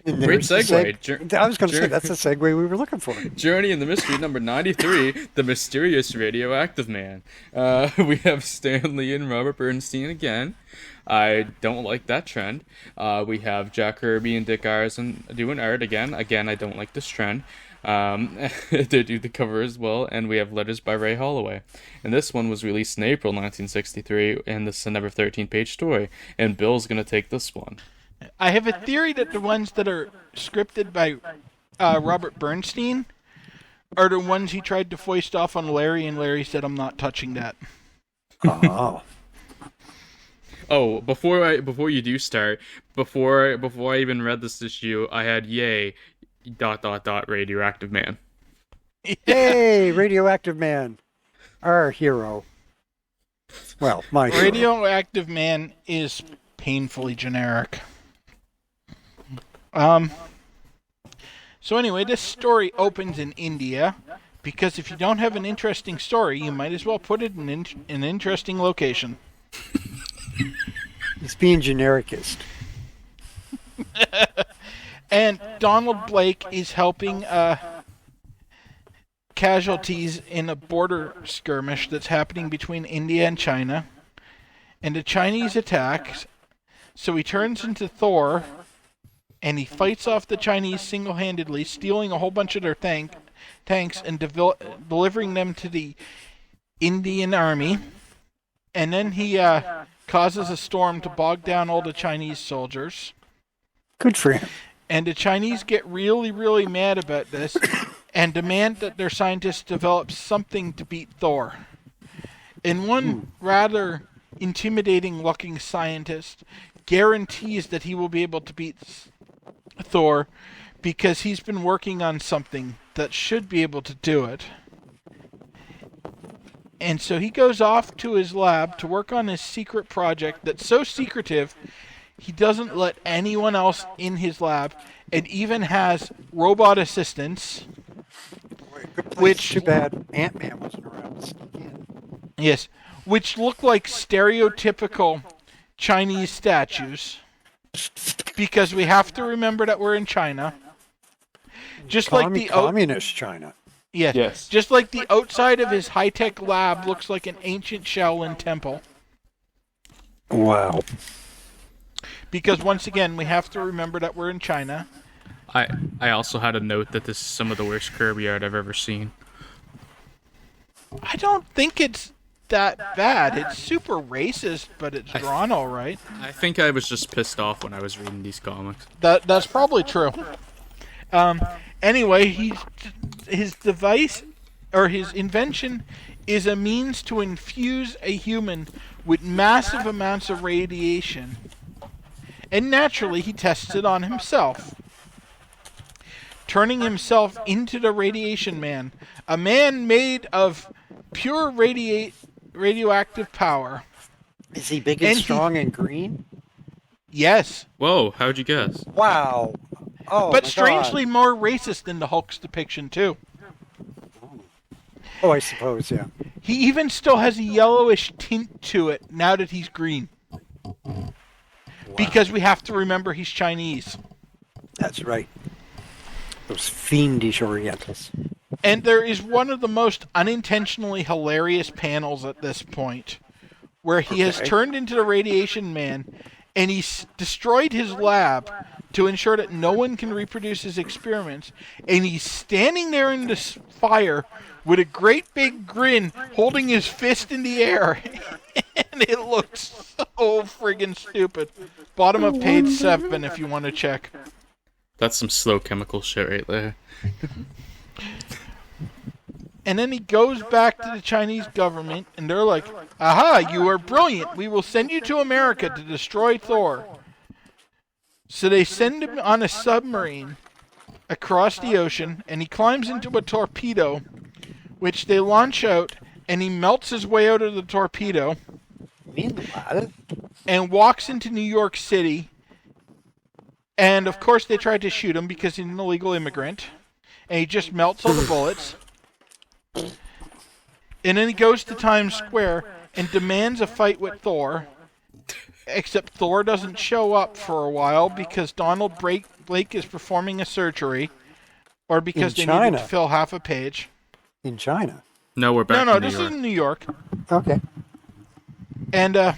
And Great there's the segue. I was going to say, that's the segue we were looking for. Journey in the Mystery number 93, The Mysterious Radioactive Man. We have Stan Lee and Robert Bernstein again. I don't like that trend. We have Jack Kirby and Dick Ayerson doing art again. Again, I don't like this trend. They do the cover as well, and we have letters by Ray Holloway. And this one was released in April 1963, and this is another 13-page story. And Bill's going to take this one. I have a theory that the ones that are scripted by Robert Bernstein are the ones he tried to foist off on Larry, and Larry said, "I'm not touching that." Oh. Oh, before you do start, before I even read this issue, I had yay ... Radioactive Man. Hey, Radioactive Man. Our hero. Well, my hero. Radioactive Man is painfully generic. So anyway, this story opens in India, because if you don't have an interesting story, you might as well put it in an interesting location. He's being genericist. And Donald Blake is helping casualties in a border skirmish that's happening between India and China. And the Chinese attack, so he turns into Thor and he fights off the Chinese single-handedly, stealing a whole bunch of their tanks and delivering them to the Indian army. And then he causes a storm to bog down all the Chinese soldiers. Good for him. And the Chinese get really, really mad about this and demand that their scientists develop something to beat Thor. And one rather intimidating-looking scientist guarantees that he will be able to beat Thor because he's been working on something that should be able to do it. And so he goes off to his lab to work on his secret project that's so secretive he doesn't let anyone else in his lab, and even has robot assistants. Which, too bad Ant-Man wasn't around to sneak in. Yes, which look like stereotypical Chinese statues. Because we have to remember that we're in China. Just like the communist China. Yes. Just like the outside of his high-tech lab looks like an ancient Shaolin temple. Wow. Because once again, we have to remember that we're in China. I also had a note that this is some of the worst Kirby art I've ever seen. I don't think it's that bad. It's super racist, but it's drawn all right. I think I was just pissed off when I was reading these comics. That's probably true. Anyway, his device, or his invention, is a means to infuse a human with massive amounts of radiation. And naturally, he tests it on himself, turning himself into the Radiation Man, a man made of pure radioactive power. Is he big and strong and green? Yes. Whoa, how'd you guess? Wow. Oh, but strangely more racist than the Hulk's depiction, too. Oh, I suppose, yeah. He even still has a yellowish tint to it now that he's green. Wow. Because we have to remember he's Chinese. That's right. Those fiendish Orientals. And there is one of the most unintentionally hilarious panels at this point, where he has turned into the Radiation Man, and he's destroyed his lab to ensure that no one can reproduce his experiments, and he's standing there in the fire with a great big grin, holding his fist in the air, and it looks so friggin' stupid. Bottom of page 7 if you want to check. That's some slow chemical shit right there. And then he goes back to the Chinese government, and they're like, "Aha, you are brilliant. We will send you to America to destroy Thor." So they send him on a submarine across the ocean, and he climbs into a torpedo, which they launch out, and he melts his way out of the torpedo and walks into New York City. And, of course, they tried to shoot him because he's an illegal immigrant. And he just melts all the bullets. And then he goes to Times Square and demands a fight with Thor. Except Thor doesn't show up for a while because Donald Blake is performing a surgery. Or because they needed to fill half a page. In China? No, we're back in New York. No, this is in New York. Okay. And,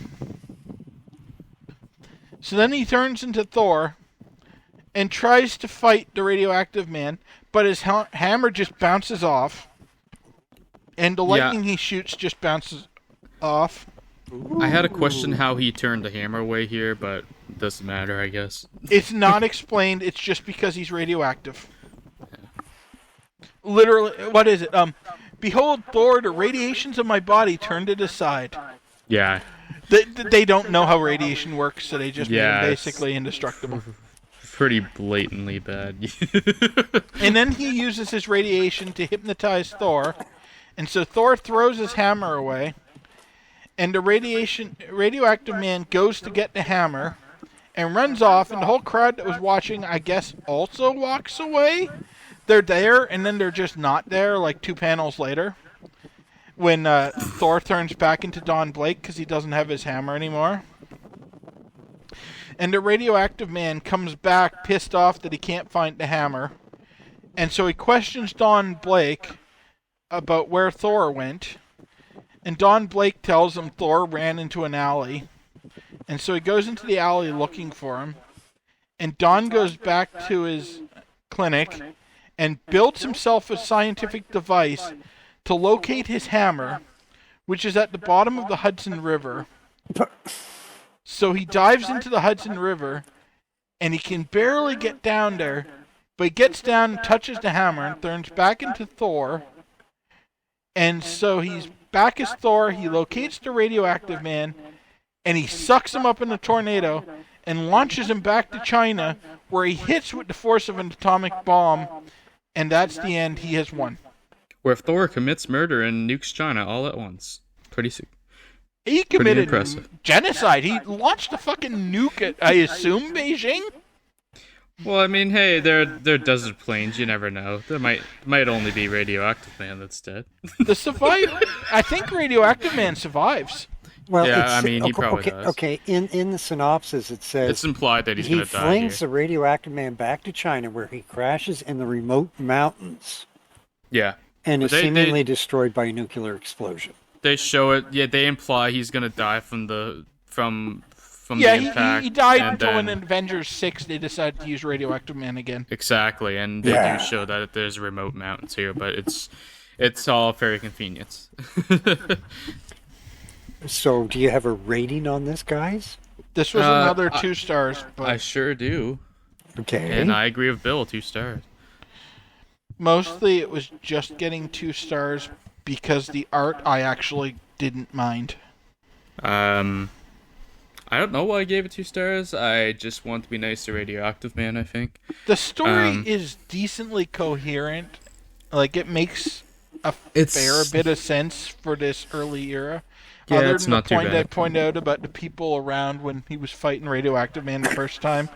so then he turns into Thor and tries to fight the Radioactive Man, but his hammer just bounces off, and the lightning he shoots just bounces off. I had a question how he turned the hammer away here, but it doesn't matter, I guess. It's not explained, it's just because he's radioactive. Literally, what is it? Behold, Thor, the radiations of my body turned it aside. Yeah. They don't know how radiation works, so they just made him basically indestructible. Pretty blatantly bad. And then he uses his radiation to hypnotize Thor, and so Thor throws his hammer away, and the radioactive man goes to get the hammer and runs off, and the whole crowd that was watching, I guess, also walks away. They're there, and then they're just not there, like 2 panels later, when Thor turns back into Don Blake because he doesn't have his hammer anymore. And the Radioactive Man comes back pissed off that he can't find the hammer. And so he questions Don Blake about where Thor went. And Don Blake tells him Thor ran into an alley. And so he goes into the alley looking for him. and Don goes back to his clinic and builds himself a scientific device to locate his hammer, which is at the bottom of the Hudson River. So he dives into the Hudson River, and he can barely get down there, but he gets down, touches the hammer, and turns back into Thor. And so he's back as Thor, he locates the Radioactive Man, and he sucks him up in a tornado and launches him back to China, where he hits with the force of an atomic bomb, and that's the end. He has won. Where Thor commits murder and nukes China all at once. He committed impressive. genocide. He launched a fucking nuke at, I assume, Beijing? Well, I mean, hey, they're desert plains. You never know. There might only be Radioactive Man that's dead. The survive. I think Radioactive Man survives. Well, Yeah, I mean, he probably does. Okay, in the synopsis it says It's implied that he's he going to die flings here. the Radioactive Man back to China, where he crashes in the remote mountains Yeah. and is They- seemingly destroyed by a nuclear explosion. They show it. Yeah, they imply he's going to die from the Yeah, impact. he died and until in then- Avengers 6 they decided to use Radioactive Man again. Exactly, and they Yeah. do show that there's remote mountains here, but it's all very convenience. So, do you have a rating on this, guys? This was another 2 stars, but I sure do, Okay. and I agree with Bill. 2 stars. mostly it was just getting 2 stars because the art I actually didn't mind. I don't know why I gave it 2 stars. I just want to be nice to Radioactive Man, I think. The story is decently coherent. Like, it makes a fair bit of sense for this early era. Yeah, Other it's than not the too point I bad. pointed out about the people around when he was fighting Radioactive Man the first time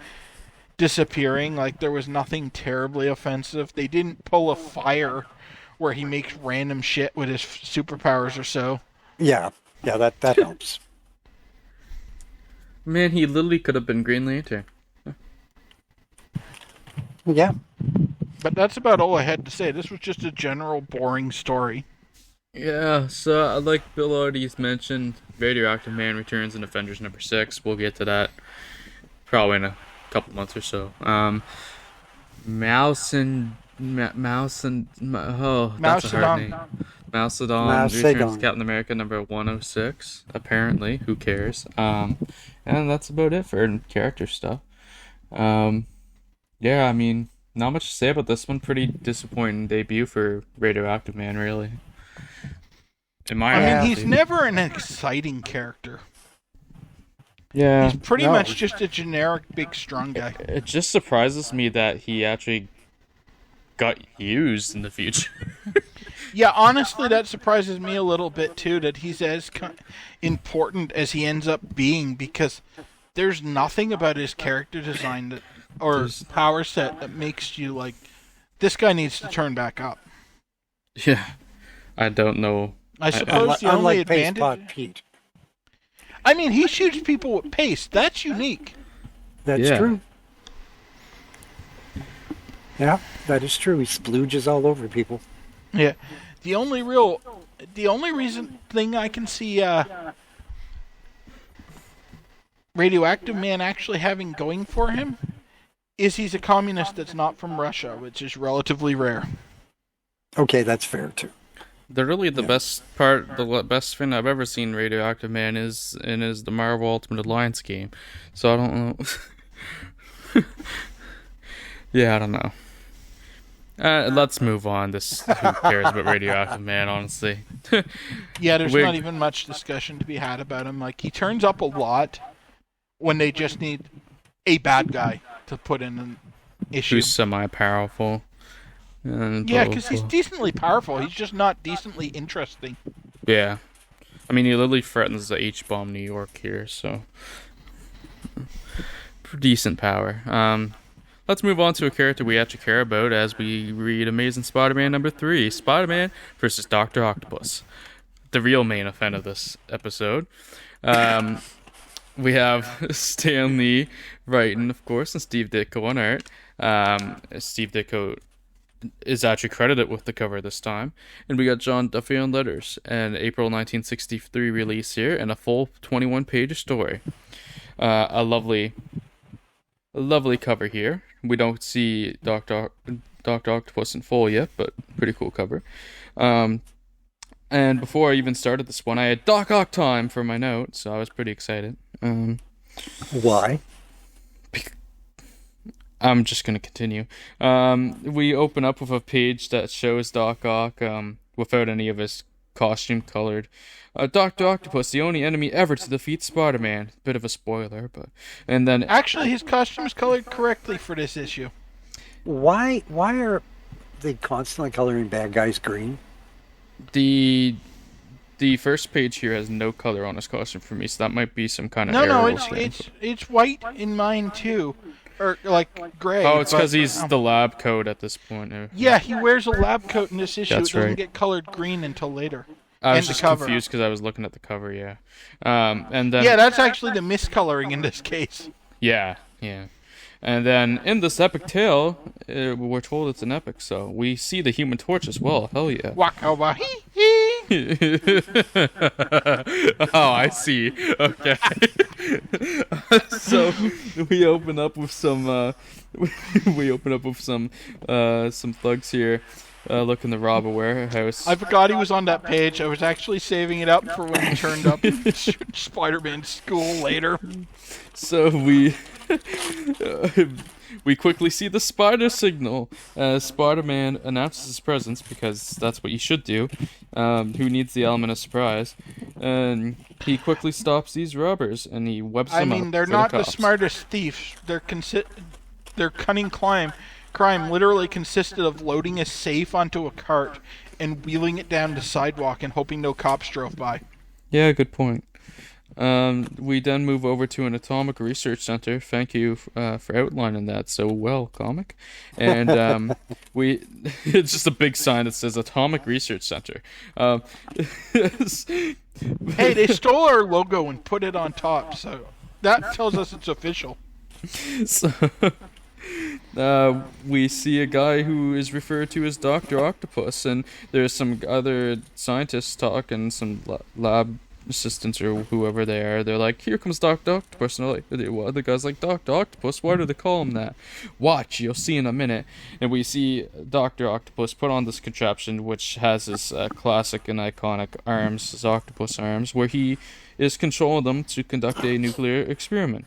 disappearing, like there was nothing terribly offensive. They didn't pull a fire where he makes random shit with his superpowers or so. Yeah, that helps. Man, he literally could have been Green Lantern. Yeah. But that's about all I had to say. This was just a general boring story. Yeah, so like Bill already mentioned, Radioactive Man returns in Avengers number 6. We'll get to that probably in a couple months or so. That's a hard name. Mousedon returns Captain America number 106. Apparently, who cares? And that's about it for character stuff. Yeah, I mean, not much to say about this one. Pretty disappointing debut for Radioactive Man, really. I mean, he's never an exciting character. Yeah. He's pretty much just a generic big strong guy. It just surprises me that he actually got used in the future. Yeah, honestly, that surprises me a little bit too, that he's as important as he ends up being, because there's nothing about his character design or power set that makes you like, this guy needs to turn back up. Yeah. I don't know. I suppose the only advantage... Unlike Pete. I mean, he shoots people with paste. That's unique. That's true. Yeah, that is true. He splooges all over people. Yeah. The only thing I can see Radioactive Man actually having going for him is he's a communist that's not from Russia, which is relatively rare. Okay, that's fair too. The best part, the best thing I've ever seen Radioactive Man is the Marvel Ultimate Alliance game. So I don't know. Yeah, I don't know. Let's move on. Who cares about Radioactive Man, honestly? Yeah, there's not even much discussion to be had about him. Like, he turns up a lot when they just need a bad guy to put in an issue. Who's semi-powerful. Yeah, because he's decently powerful. He's just not decently interesting. Yeah. I mean, he literally threatens the H-bomb New York here, so... decent power. Let's move on to a character we actually care about as we read Amazing Spider-Man number 3, Spider-Man versus Doctor Octopus. The real main event of this episode. We have Stan Lee writing, of course, and Steve Ditko on art. Steve Ditko is actually credited with the cover this time. And we got John Duffy on letters. An April 1963 release here, and a full 21-page story. A lovely lovely cover here. We don't see Doctor Octopus in full yet, but pretty cool cover. And before I even started this one, I had Doc Ock time for my note, so I was pretty excited. Why? I'm just going to continue. We open up with a page that shows Doc Ock without any of his costume colored. Doctor Octopus, the only enemy ever to defeat Spider-Man. Bit of a spoiler, but... And then... Actually, his costume is colored correctly for this issue. Why are they constantly coloring bad guys green? The first page here has no color on his costume for me, so that might be some kind of No, error. it's white in mine too, or like gray. Oh, it's because he's the lab coat at this point. Yeah, he wears a lab coat in this issue. That's it doesn't right. get colored green until later. I was And the just cover. confused because I was looking at the cover. Yeah, and then Yeah, that's actually the miscoloring in this case. yeah. And then in this epic tale, we're told it's an epic, so we see the Human Torch as well. Hell yeah! Waka wahee. Oh, I see. Okay. So we open up with some some thugs here looking to rob a warehouse. I forgot he was on that page. I was actually saving it up for when he turned up in Spider-Man school later. So we quickly see the spider signal as Spider-Man announces his presence, because that's what you should do. Who needs the element of surprise? And he quickly stops these robbers and he webs them up. They're for not the cops. smartest thieves. Their cunning crime literally consisted of loading a safe onto a cart and wheeling it down the sidewalk and hoping no cops drove by. Yeah, good point. We then move over to an atomic research center. Thank you for outlining that so well, comic. And it's just a big sign that says Atomic Research Center. Hey, they stole our logo and put it on top, so that tells us it's official. So, we see a guy who is referred to as Doctor Octopus, and there's some other scientists talking, some lab assistants or whoever they are. They're like, "Here comes Doctor Octopus," and the guy's like, "Doctor Octopus? Why do they call him that?" Watch, you'll see in a minute. And we see Doctor Octopus put on this contraption, which has his classic and iconic arms, his octopus arms, where he is controlling them to conduct a nuclear experiment.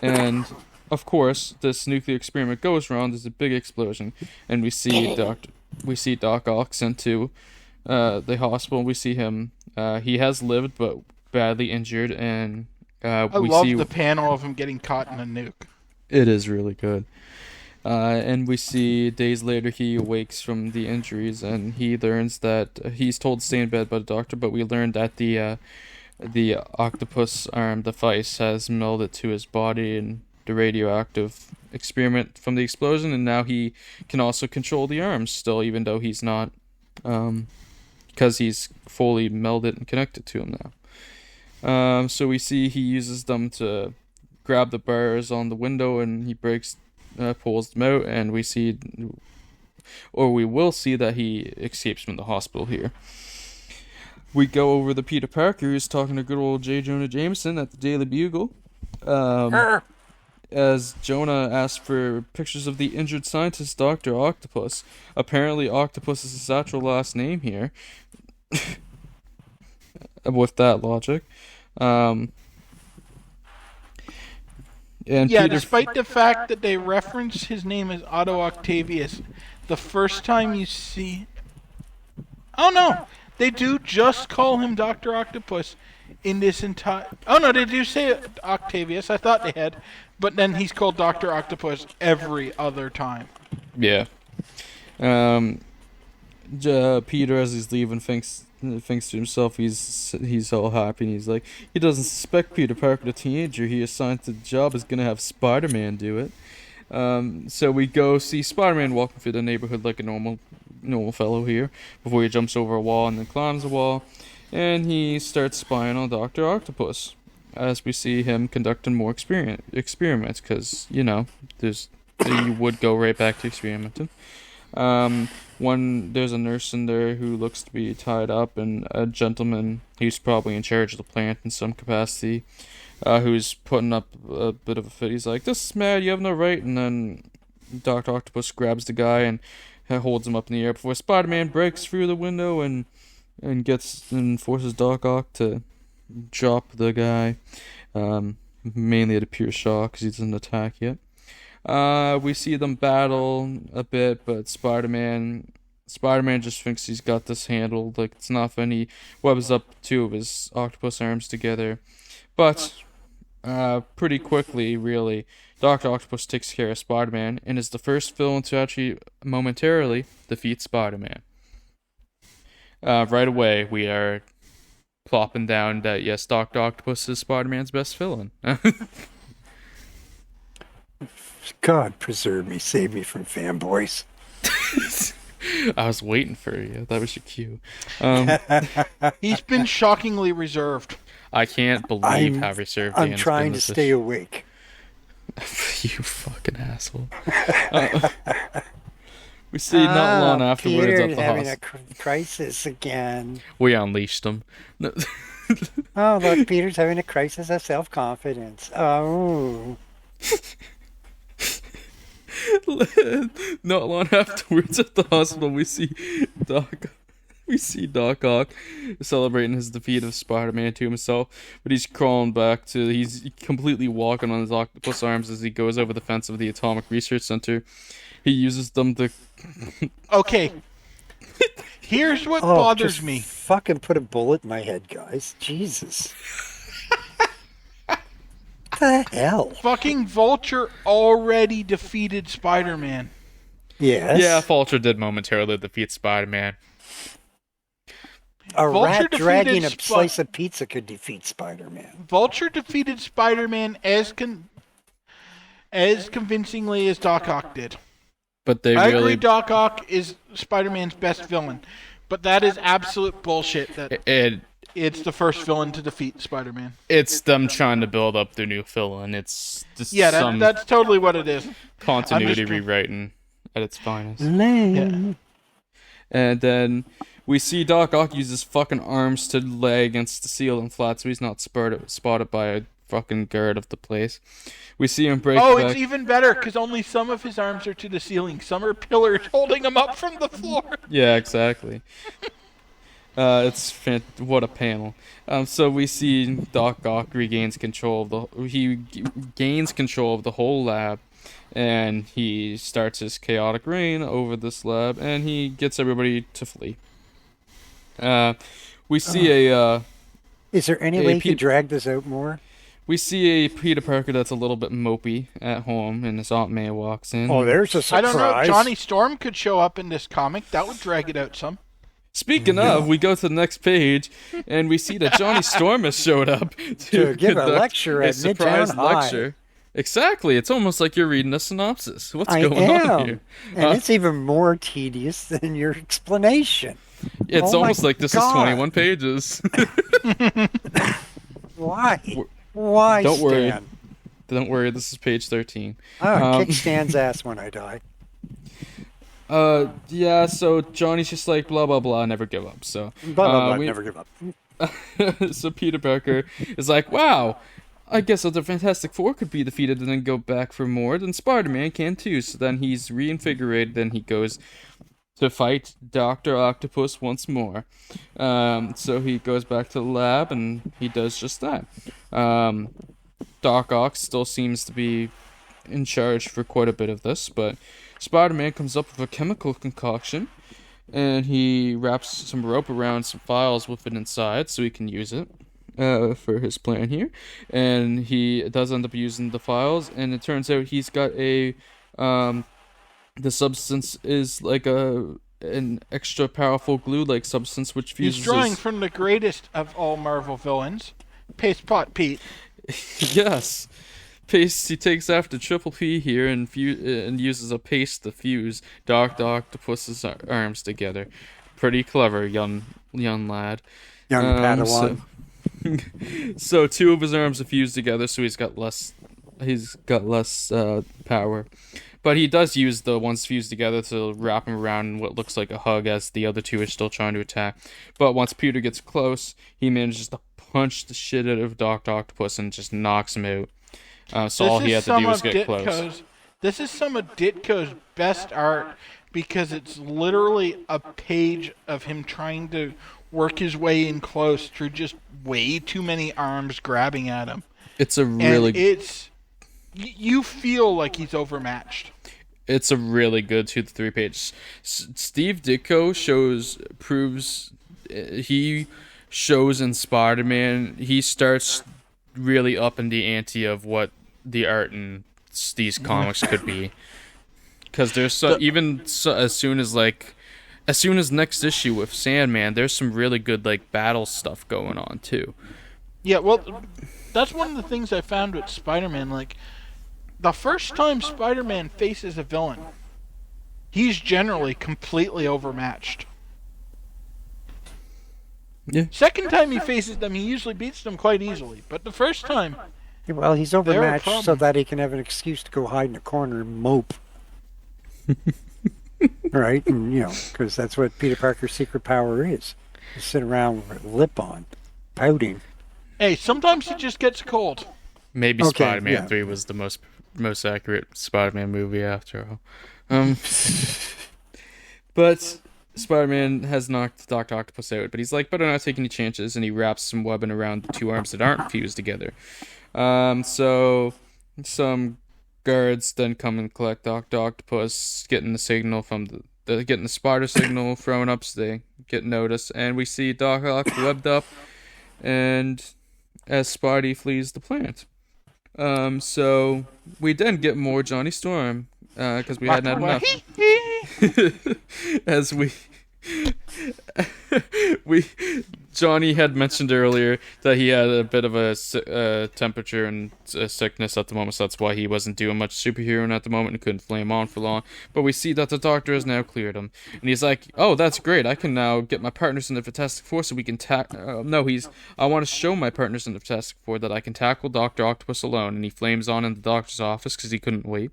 And of course, this nuclear experiment goes wrong. There's a big explosion, and we see Doc Ock sent to the hospital. We see him. He has lived, but badly injured, and I love the panel of him getting caught in a nuke. It is really good. And we see days later he awakes from the injuries, and he learns that he's told to stay in bed by the doctor. But we learned that the octopus arm device has melded to his body and the radioactive experiment from the explosion, and now he can also control the arms still, even though he's not. Because he's fully melded and connected to him now. So we see he uses them to grab the bars on the window, and he pulls them out, and we will see that he escapes from the hospital here. We go over to Peter Parker, who's talking to good old J. Jonah Jameson at the Daily Bugle. As Jonah asks for pictures of the injured scientist, Doctor Octopus. Apparently, Octopus is his actual last name here. With that logic. And yeah, Peter... despite the fact that they reference his name as Otto Octavius, the first time you see... Oh no! They do just call him Dr. Octopus in this entire... Oh no, they do say Octavius. I thought they had. But then he's called Dr. Octopus every other time. Yeah. Peter, as he's leaving, thinks to himself he's all happy, and he's like, he doesn't suspect Peter Parker, the teenager he assigned to the job, is gonna have Spider-Man do it. So we go see Spider-Man walking through the neighborhood like a normal fellow here, before he jumps over a wall and then climbs a wall, and he starts spying on Dr. Octopus, as we see him conducting more experiments, because, you would go right back to experimenting. There's a nurse in there who looks to be tied up, and a gentleman who's probably in charge of the plant in some capacity. who's putting up a bit of a fit. He's like, "This is mad. You have no right." And then Doctor Octopus grabs the guy and holds him up in the air before Spider-Man breaks through the window and forces Doc Ock to drop the guy. Mainly at a pure shock because he doesn't attack yet. We see them battle a bit, but Spider-Man just thinks he's got this handled. Like, it's nothing. He webs up two of his octopus arms together. But pretty quickly, really, Doctor Octopus takes care of Spider-Man and is the first villain to actually momentarily defeat Spider-Man. Right away, we are plopping down that, yes, Doctor Octopus is Spider-Man's best villain. God preserve me, save me from fanboys. I was waiting for you. That was your cue. He's been shockingly reserved. I can't believe how reserved I'm Dan's trying been to stay awake. You fucking asshole. We see not long afterwards Peter's at the having hospital. a crisis again. We unleashed him. Oh, look, Peter's having a crisis of self-confidence. Oh. Not long afterwards at the hospital, we see Doc Ock celebrating his defeat of Spider-Man to himself, but he's completely walking on his octopus arms as he goes over the fence of the Atomic Research Center. He uses them to... Okay. Here's what bothers just me. Fucking put a bullet in my head, guys. Jesus. What the hell? Fucking Vulture already defeated Spider-Man. Yes. Yeah, Vulture did momentarily defeat Spider-Man. A Vulture rat dragging a defeated slice of pizza could defeat Spider-Man. Vulture defeated Spider-Man as convincingly as Doc Ock did. But they I really... agree Doc Ock is Spider-Man's best villain, but that is absolute bullshit that it's the first villain to defeat Spider-Man. It's them trying to build up their new villain. It's just that's totally what it is. Continuity rewriting at its finest. Lame. And then we see Doc Ock use his fucking arms to lay against the ceiling flat so he's not spotted by a fucking guard of the place. We see him break back. It's even better because only some of his arms are to the ceiling. Some are pillars holding him up from the floor. Yeah, exactly. What a panel. So we see Doc Ock gains control of the whole lab, and he starts his chaotic reign over this lab, and he gets everybody to flee. We see Is there any way you could drag this out more? We see a Peter Parker that's a little bit mopey at home, and his Aunt May walks in. Oh, there's a surprise. I don't know. Johnny Storm could show up in this comic. That would drag it out some. Speaking of, we go to the next page, and we see that Johnny Storm has showed up to give a lecture at surprise Midtown High. lecture. Exactly. It's almost like you're reading a synopsis. What's going on here? And it's even more tedious than your explanation. It's almost like this is 21 pages. Why? Why, Don't Stan? worry. Don't worry, this is page 13. Kick Stan's ass when I die. Yeah, so Johnny's just like, blah, blah, blah, never give up. So, Blah, never give up. So Peter Parker is like, wow, I guess if the Fantastic Four could be defeated and then go back for more, then Spider-Man can too. So then he's reinvigorated, then he goes to fight Doctor Octopus once more. So he goes back to the lab, and he does just that. Doc Ock still seems to be in charge for quite a bit of this, but Spider-Man comes up with a chemical concoction, and he wraps some rope around some files with it inside so he can use it for his plan here. And he does end up using the files, and it turns out he's got the substance is like an extra powerful glue-like substance which fuses. He's drawing from the greatest of all Marvel villains, Paste Pot Pete. Yes. Paste. He takes after Triple P here and uses a paste to fuse Doctor Octopus's arms together. Pretty clever, young lad. Young Padawan. So two of his arms are fused together, so he's got less power. But he does use the ones fused together to wrap him around in what looks like a hug as the other two are still trying to attack. But once Peter gets close, he manages to punch the shit out of Doctor Octopus and just knocks him out. So all he had to do was get close. This is some of Ditko's best art because it's literally a page of him trying to work his way in close through just way too many arms grabbing at him. It's a really... You feel like he's overmatched. It's a really good 2 to 3 pages. Steve Ditko he shows in Spider-Man, he starts really up in the ante of what the art in these comics could be. Because there's as soon as next issue with Sandman, there's some really good like battle stuff going on too. Yeah, well, that's one of the things I found with Spider-Man. Like, the first time Spider-Man faces a villain, he's generally completely overmatched. Yeah. Second time he faces them, he usually beats them quite easily. But the first time... Well, he's overmatched so that he can have an excuse to go hide in a corner and mope. Right? And, because that's what Peter Parker's secret power is. You sit around with a lip on, pouting. Hey, sometimes he just gets cold. Maybe Spider-Man 3 was the most accurate Spider-Man movie after all. But Spider-Man has knocked Doctor Octopus out, but he's like, better not take any chances, and he wraps some webbing around the 2 arms that aren't fused together. So some guards then come and collect Doctor Octopus, getting the signal from getting the spider signal thrown up so they get noticed, and we see Doc Ock webbed up, and as Spidey flees the plant. So we then get more Johnny Storm, because we hadn't had enough. As Johnny had mentioned earlier that he had a bit of a temperature and a sickness at the moment, so that's why he wasn't doing much superheroing at the moment and couldn't flame on for long. But we see that the Doctor has now cleared him, and he's like, "Oh, that's great! I can now get my partners in the Fantastic Four, so we can I want to show my partners in the Fantastic Four that I can tackle Doctor Octopus alone." And he flames on in the Doctor's office because he couldn't wait.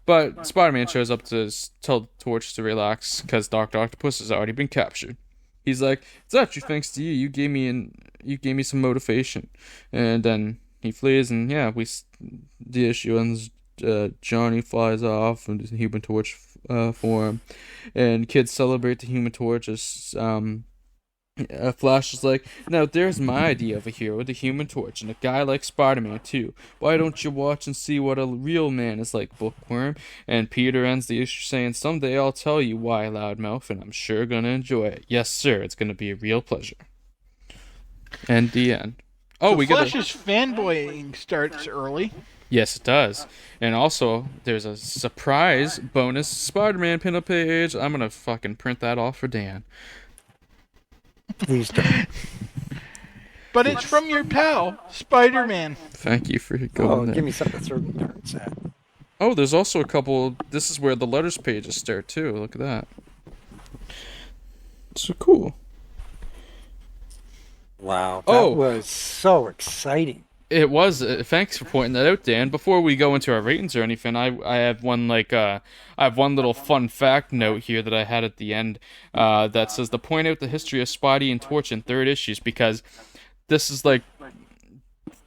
But Spider-Man shows up to tell the Torch to relax because Doctor Octopus has already been captured. He's like, "It's actually thanks to you. You gave me some motivation." And then he flees, and the issue ends. Johnny flies off, and the Human Torch form, and kids celebrate the Human Torch as Flash is like, "Now there's my idea of a hero, the Human Torch, and a guy like Spider-Man too. Why don't you watch and see what a real man is like, Bookworm?" And Peter ends the issue saying, "Someday I'll tell you why, Loudmouth, and I'm sure gonna enjoy it. Yes, sir, it's gonna be a real pleasure." And the end. Oh, so Flash's fanboying starts early. Yes, it does. And also, there's a surprise bonus Spider-Man pinup page. I'm gonna fucking print that off for Dan. Please don't. But it's from your pal, Spider-Man. Thank you for going there. Give me something to throw the darts at. Oh, there's also a couple... This is where the letters pages start, too. Look at that. So cool. Wow, that was so exciting. It was. Thanks for pointing that out, Dan. Before we go into our ratings or anything, I have one I have one little fun fact note here that I had at the end that says to point out the history of Spidey and Torch in 3rd issues, because this is like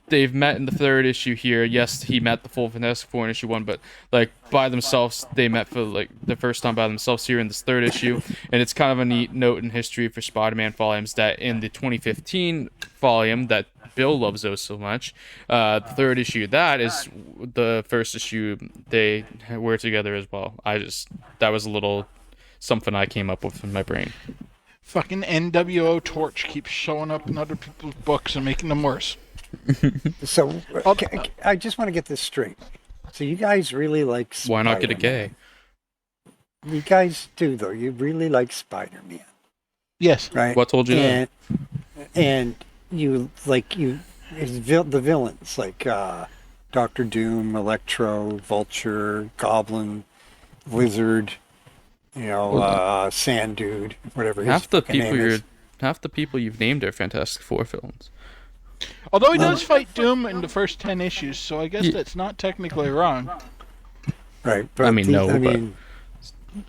they've met in the 3rd issue here. Yes, he met the full Fantastic Four in issue 1, but like by themselves, they met for like the first time by themselves here in this 3rd issue. And it's kind of a neat note in history for Spider-Man volumes that in the 2015 volume that Bill loves so much, the 3rd issue, that is the first issue they were together as well. That was a little something I came up with in my brain. Fucking NWO Torch keeps showing up in other people's books and making them worse. So, I just want to get this straight. So you guys really like Spider-Man. Why not get a gay? You guys do, though. You really like Spider-Man. Yes. Right? What told you that? And you the villains like Doctor Doom, Electro, Vulture, Goblin, Lizard, Sand Dude, whatever. Half the people you've named are Fantastic Four villains. Although he does fight Doom in the first 10 issues, so I guess that's not technically wrong. Right. But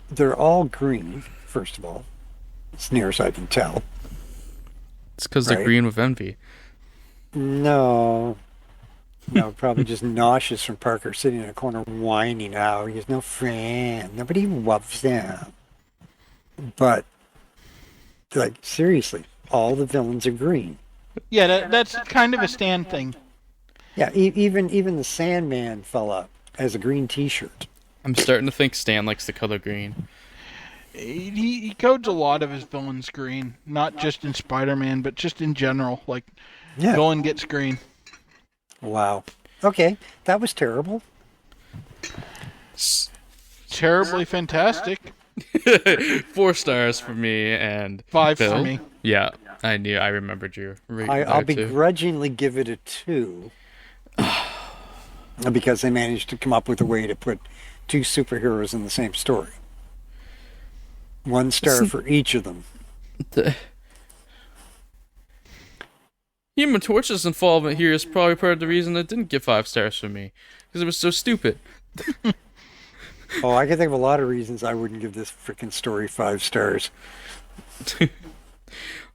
they're all green, first of all, as near as I can tell. It's because they're Right. green with envy. No. No, probably just nauseous from Parker sitting in a corner whining out. He has no friend. Nobody loves him. But, like, seriously, all the villains are green. Yeah, that's kind of a Stan thing. Yeah, even the Sandman fella has a green T-shirt. I'm starting to think Stan likes the color green. He codes a lot of his villains green, not just in Spider-Man, but just in general. Like, Yeah. villain gets green. Wow. Okay, that was terrible. Terribly fantastic. 4 stars for me and 5 Bill. for me. Yeah, I remembered you. I'll begrudgingly give it a 2 because they managed to come up with a way to put 2 superheroes in the same story. 1 star for each of them. Human Torch's involvement here is probably part of the reason it didn't get 5 stars for me. Because it was so stupid. Oh, I can think of a lot of reasons I wouldn't give this freaking story 5 stars.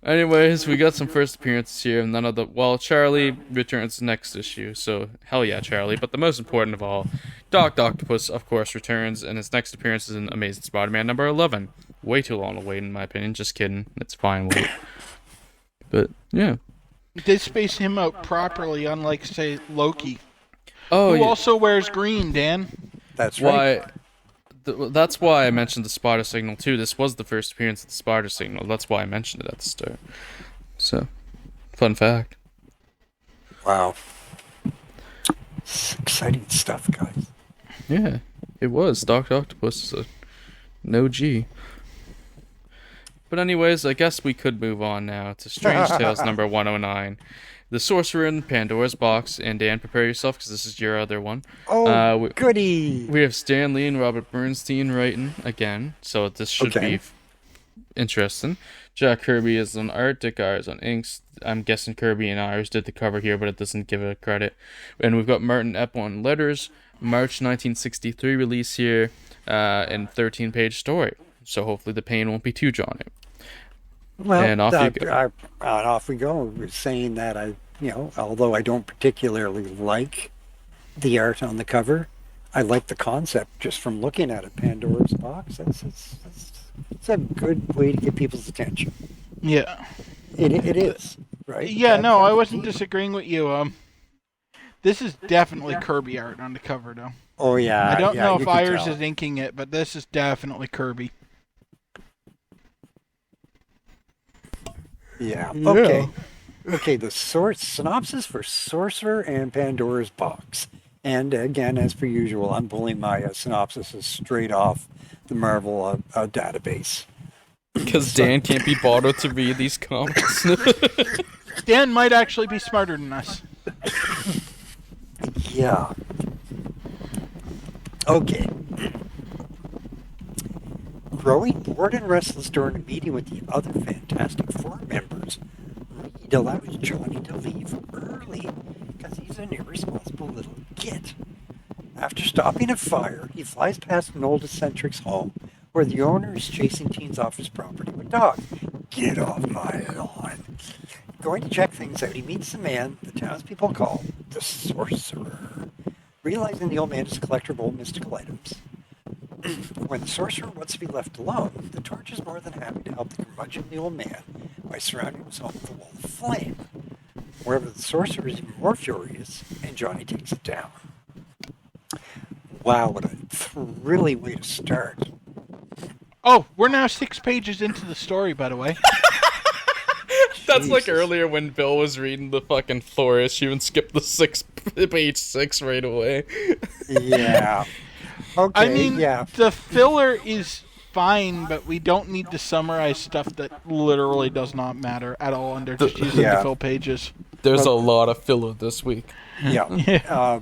Anyways, we got some first appearances here, and Charlie returns next issue, so hell yeah, Charlie. But the most important of all, Doctor Octopus, of course, returns, and his next appearance is in Amazing Spider-Man number 11. Way too long to wait, in my opinion. Just kidding. It's fine, wait. But, yeah. They space him out properly, unlike, say, Loki. Oh, Who yeah. also wears green, Dan. That's right. That's why I mentioned the Spider Signal too. This was the first appearance of the Spider Signal. That's why I mentioned it at the start. So, fun fact. Wow. It's exciting stuff, guys. Yeah, it was. Doctor Octopus is an OG. But anyways, I guess we could move on now to Strange Tales number 109. The Sorcerer in Pandora's Box, and Dan, prepare yourself because this is your other one. Oh, goody! We have Stan Lee and Robert Bernstein writing again, so this should be interesting. Jack Kirby is on art, Dick Ayers on inks. I'm guessing Kirby and Ayers did the cover here, but it doesn't give it credit. And we've got Martin Epp on letters, March 1963 release here, and 13-page story. So hopefully the pain won't be too drawn out. Well, and off you go. Off we go. We're saying that although I don't particularly like the art on the cover, I like the concept just from looking at it. Pandora's Box. It's a good way to get people's attention. Yeah. It is, right? Yeah, no, I wasn't disagreeing with you. This is definitely Kirby art on the cover, though. Oh, yeah. I don't know you if can Ayers tell. is inking it, but this is definitely Kirby. Yeah. Okay. Okay, the synopsis for Sorcerer and Pandora's Box. And again, as per usual, I'm pulling my synopsis straight off the Marvel database. Because Dan can't be bothered to read these comics. Dan might actually be smarter than us. Yeah. Okay. Growing bored and restless during a meeting with the other Fantastic Four members, Reed allows Johnny to leave early because he's an irresponsible little git. After stopping a fire, he flies past an old eccentric's home where the owner is chasing teens off his property with dogs. Get off my lawn. Going to check things out, he meets the man the townspeople call the Sorcerer. Realizing the old man is a collector of old mystical items, when the Sorcerer wants to be left alone, the Torch is more than happy to help the curmudgeonly old man by surrounding himself with a wall of flame. However, the Sorcerer is even more furious, and Johnny takes it down. Wow, what a thrilling way to start. Oh, we're now 6 pages into the story, by the way. That's like Jesus. earlier when Bill was reading the fucking Thor issue and skipped the page 6 right away. Yeah. Okay, I mean, yeah. the filler is fine, but we don't need to summarize stuff that literally does not matter at all under just using Yeah. the fill pages. There's a lot of filler this week. Yeah.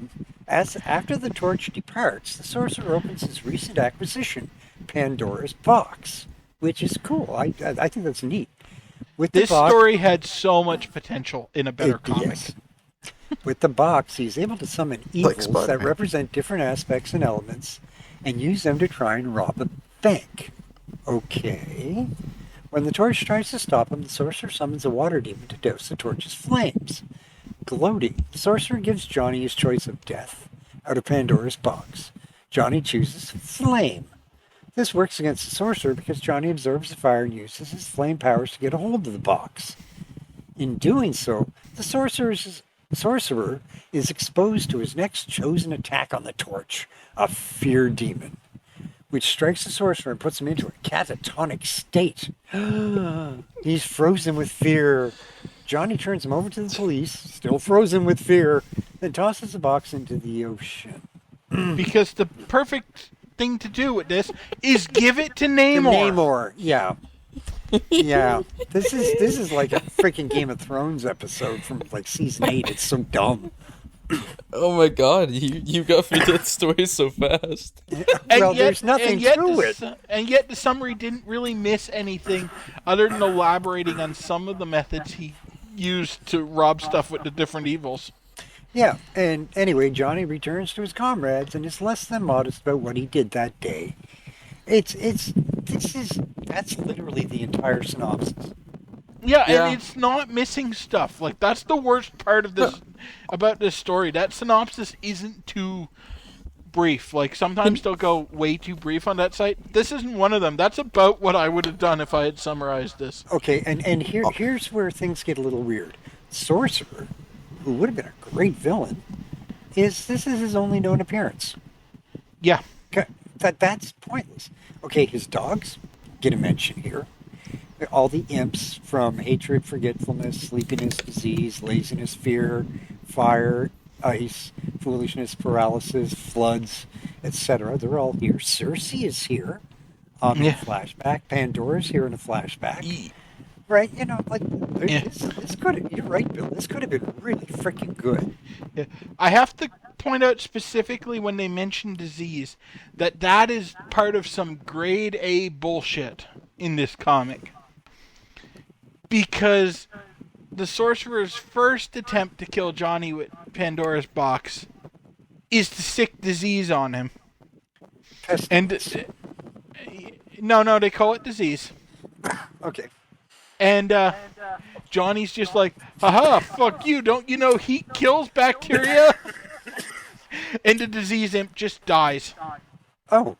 As after the Torch departs, the Sorcerer opens his recent acquisition, Pandora's Box, which is cool. I think that's neat. With This the box, story had so much potential in a better comic. yes. With the box, he's able to summon evils that Spider-Man. represent different aspects and elements and use them to try and rob a bank. Okay. When the Torch tries to stop him, the Sorcerer summons a water demon to douse the Torch's flames. Gloating, the Sorcerer gives Johnny his choice of death out of Pandora's box. Johnny chooses flame. This works against the Sorcerer because Johnny absorbs the fire and uses his flame powers to get a hold of the box. In doing so, the Sorcerer is exposed to his next chosen attack on the Torch, a fear demon, which strikes the Sorcerer and puts him into a catatonic state. He's frozen with fear. Johnny turns him over to the police, still frozen with fear, then tosses the box into the ocean. Because the perfect thing to do with this is give it to Namor. Namor, yeah. Yeah. This is like a freaking Game of Thrones episode from like season 8. It's so dumb. Oh my god, you got through that story so fast. Well, there's nothing to it. And yet the summary didn't really miss anything other than elaborating on some of the methods he used to rob stuff with the different evils. Yeah, and anyway, Johnny returns to his comrades and is less than modest about what he did that day. That's literally the entire synopsis. Yeah, and it's not missing stuff. Like, that's the worst part of this about this story. That synopsis isn't too brief. Like, sometimes they'll go way too brief on that site. This isn't one of them. That's about what I would have done if I had summarized this. Okay, and here's where things get a little weird. Sorcerer, who would have been a great villain, this is his only known appearance. Yeah. That's pointless. Okay, his dogs get a mention here. All the imps from hatred, forgetfulness, sleepiness, disease, laziness, fear, fire, ice, foolishness, paralysis, floods, etc. They're all here. Circe is here in a flashback. Pandora's here in a flashback. Right? You know, like, this could have, you're right, Bill. This could have been really freaking good. Yeah. I have to point out specifically when they mention disease that is part of some grade A bullshit in this comic. Because the Sorcerer's first attempt to kill Johnny with Pandora's box is to sick disease on him. Pestilence. And no, they call it disease. Okay. And Johnny's just like, haha, fuck you, don't you know heat kills bacteria? And the disease imp just dies. Oh.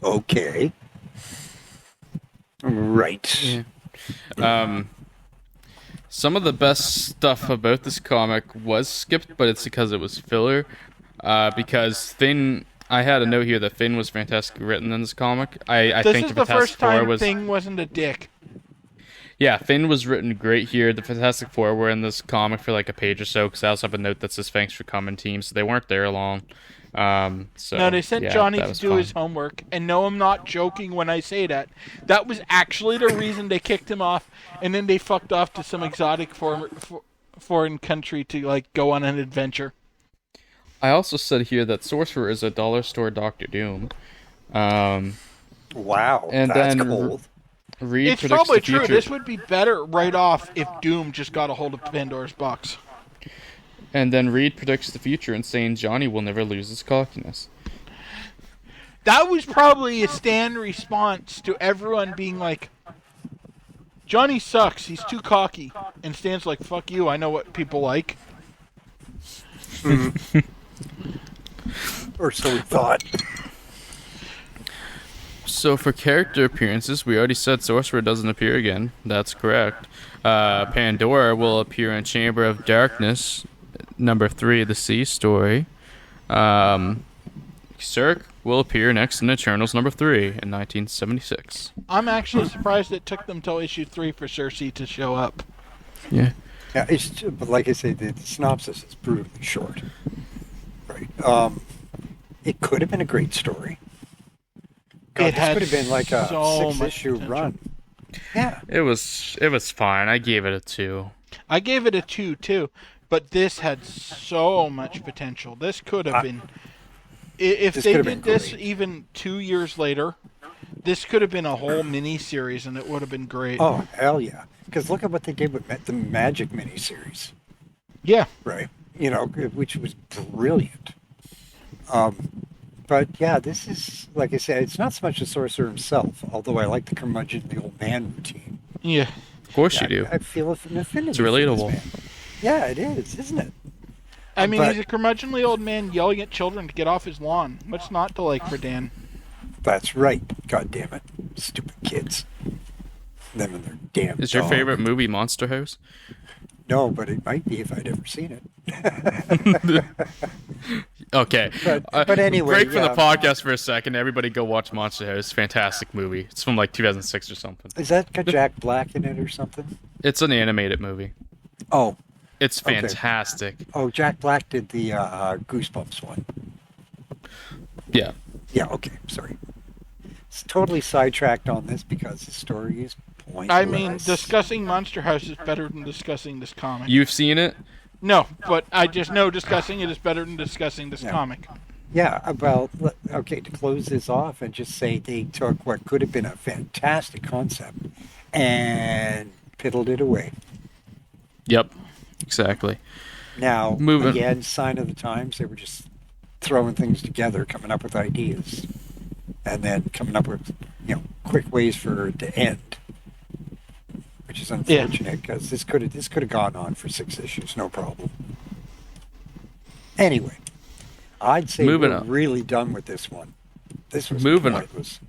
Okay. Right. Yeah. Some of the best stuff about this comic was skipped, but it's because it was filler. Because Finn, I had a note here that Finn was fantastically written in this comic. I think This is the first time Thing wasn't a dick. Yeah, Finn was written great here. The Fantastic Four were in this comic for like a page or so, because I also have a note that says thanks for coming, team, so they weren't there long. They sent Johnny to do his homework, and no, I'm not joking when I say that. That was actually the reason they kicked him off, and then they fucked off to some exotic foreign country to like go on an adventure. I also said here that Sorcerer is a dollar store Doctor Doom. Wow, and that's then cold. Reed It's predicts probably the future. true. This would be better right off if Doom just got a hold of Pandora's box. And then Reed predicts the future and saying Johnny will never lose his cockiness. That was probably a Stan response to everyone being like, Johnny sucks, he's too cocky. And Stan's like, fuck you, I know what people like. Or so we thought. So for character appearances, we already said Sorcerer doesn't appear again. That's correct. Pandora will appear in Chamber of Darkness, number 3 of the Sea story. Cirque will appear next in Eternals number 3 in 1976. I'm actually surprised it took them till issue 3 for Cersei to show up. Yeah. Yeah, but like I say, the synopsis is brutally short. Right. It could have been a great story. God, this could have been like a so 6-issue run. Yeah. It was fine. I gave it a 2. I gave it a 2 too, but this had so much potential. This could have been, if they did this even 2 years later, this could have been a whole mini-series and it would have been great. Oh, hell yeah. Because look at what they did with the Magic miniseries. Yeah. Right. You know, which was brilliant. But yeah, this is, like I said, it's not so much the sorcerer himself, although I like the curmudgeon, the old man routine. Yeah. Of course you do. I feel an affinity It's for this relatable. man. Yeah, it is, isn't it? I mean, But- he's a curmudgeonly old man yelling at children to get off his lawn. What's not to like for Dan? That's right. God damn it. Stupid kids. Them and their damn Is your dog. favorite movie Monster House? No, but it might be if I'd ever seen it. Okay. But anyway, break from the yeah. podcast for a second. Everybody go watch Monster House. Fantastic movie. It's from like 2006 or something. Is that got Jack Black in it or something? It's an animated movie. Oh, It's Okay. fantastic. oh, Jack Black did the Goosebumps one. Yeah. Yeah, okay, sorry. It's totally sidetracked on this because the story is pointless. I mean, discussing Monster House is better than discussing this comic. You've seen it? No, but I just know discussing it is better than discussing this Yeah. comic. Yeah, well, okay, to close this off and just say they took what could have been a fantastic concept and piddled it away. Yep. Exactly. Now, Moving. again, sign of the times, they were just throwing things together, coming up with ideas, and then coming up with, quick ways for it to end, which is unfortunate because this could have gone on for 6 issues, no problem. Anyway, I'd say Moving we're on. really done with this one. This was Moving on. pointless.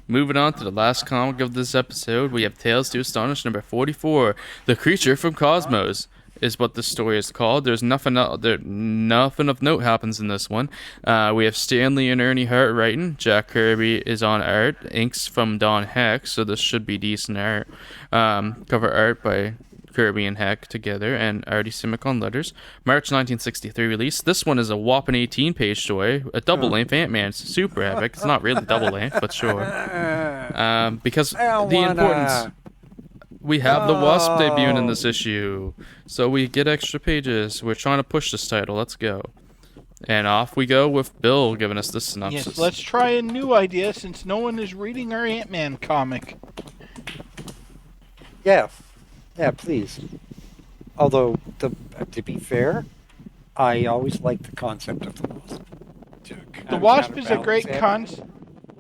Moving on to the last comic of this episode, we have Tales to Astonish number 44. The Creature from Cosmos is what the story is called. There's nothing of note happens in this one. We have Stanley and Ernie Hart writing. Jack Kirby is on art. Inks from Don Heck, so this should be decent art. Cover art by Kirby and Heck together, and Artie Simic on letters. March 1963 release. This one is a whopping 18-page story, a double-length Ant-Man. It's super epic. It's not really double-length, but sure. Because the importance... We have the Wasp debuting in this issue, so we get extra pages. We're trying to push this title. Let's go. And off we go with Bill giving us the synopsis. Yes, let's try a new idea since no one is reading our Ant-Man comic. Yeah, please. Although, to be fair, I always like the concept of the Wasp. The Wasp is a great concept.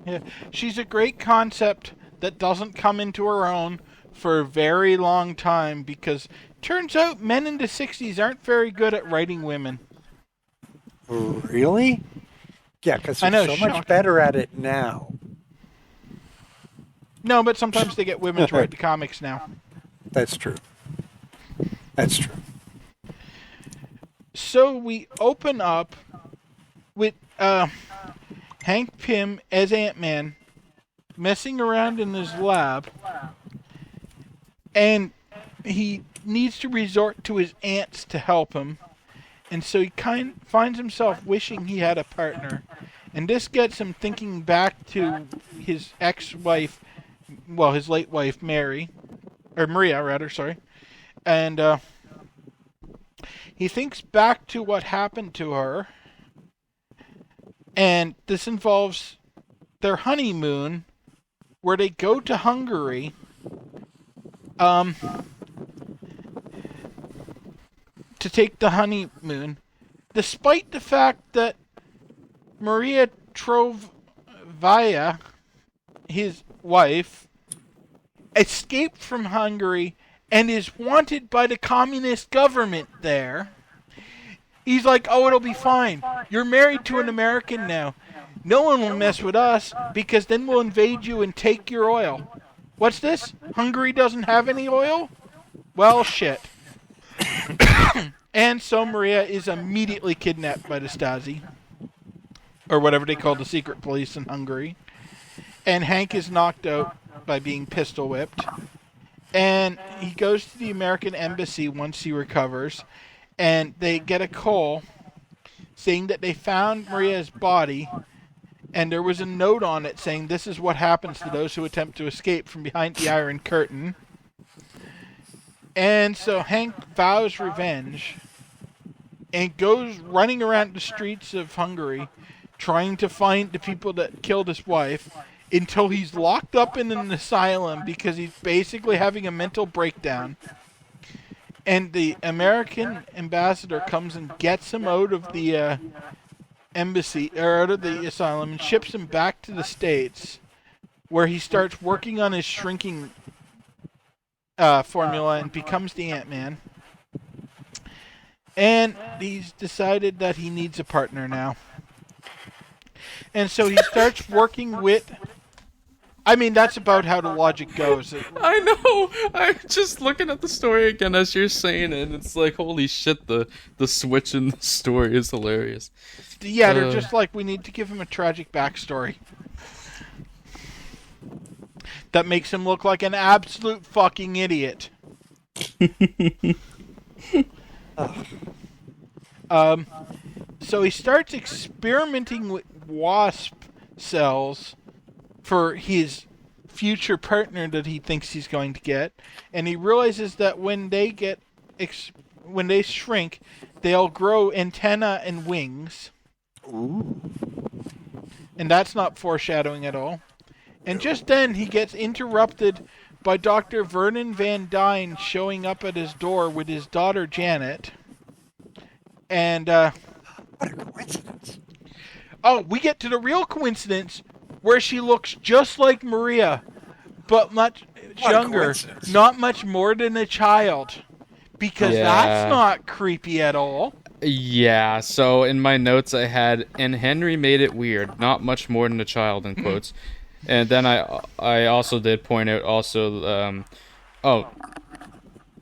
Yeah, she's a great concept that doesn't come into her own for a very long time because turns out men in the 60s aren't very good at writing women. Really? Yeah, because I they're know, so much shocking. better at it now. No, but sometimes they get women to write the comics now. That's true. That's true. So we open up with Hank Pym as Ant-Man messing around in his lab, and he needs to resort to his ants to help him, and so he finds himself wishing he had a partner, and this gets him thinking back to his ex-wife, well, his late wife Maria, sorry, and he thinks back to what happened to her, and this involves their honeymoon, where they go to Hungary, to take the honeymoon, despite the fact that Maria Trovaya, his wife, escaped from Hungary and is wanted by the communist government there. He's like, oh, it'll be fine. You're married to an American now. No one will mess with us because then we'll invade you and take your oil. What's this? Hungary doesn't have any oil? Well, shit. And so Maria is immediately kidnapped by the Stasi, or whatever they call the secret police in Hungary. And Hank is knocked out by being pistol whipped. And he goes to the American embassy once he recovers, and they get a call saying that they found Maria's body, and there was a note on it saying this is what happens to those who attempt to escape from behind the Iron Curtain. And so Hank vows revenge and goes running around the streets of Hungary trying to find the people that killed his wife until he's locked up in an asylum because he's basically having a mental breakdown. And the American ambassador comes and gets him out of the embassy or out of the asylum and ships him back to the States, where he starts working on his shrinking formula and becomes the Ant-Man. And he's decided that he needs a partner now. And so he starts working with... I mean, that's about how the logic goes. I know. I'm just looking at the story again as you're saying it, and it's like, holy shit, the switch in the story is hilarious. Yeah, they're just like, we need to give him a tragic backstory. That makes him look like an absolute fucking idiot. So he starts experimenting with Wasp cells for his future partner that he thinks he's going to get, and he realizes that when they shrink, they'll grow antenna and wings. Ooh. And that's not foreshadowing at all. And just then he gets interrupted by Dr. Vernon Van Dyne showing up at his door with his daughter Janet. And What a coincidence. oh, we get to the real coincidence where she looks just like Maria, but much younger, not much more than a child. Because that's not creepy at all. Yeah, so in my notes I had, and Henry made it weird, not much more than a child, in quotes. And then I also did point out also,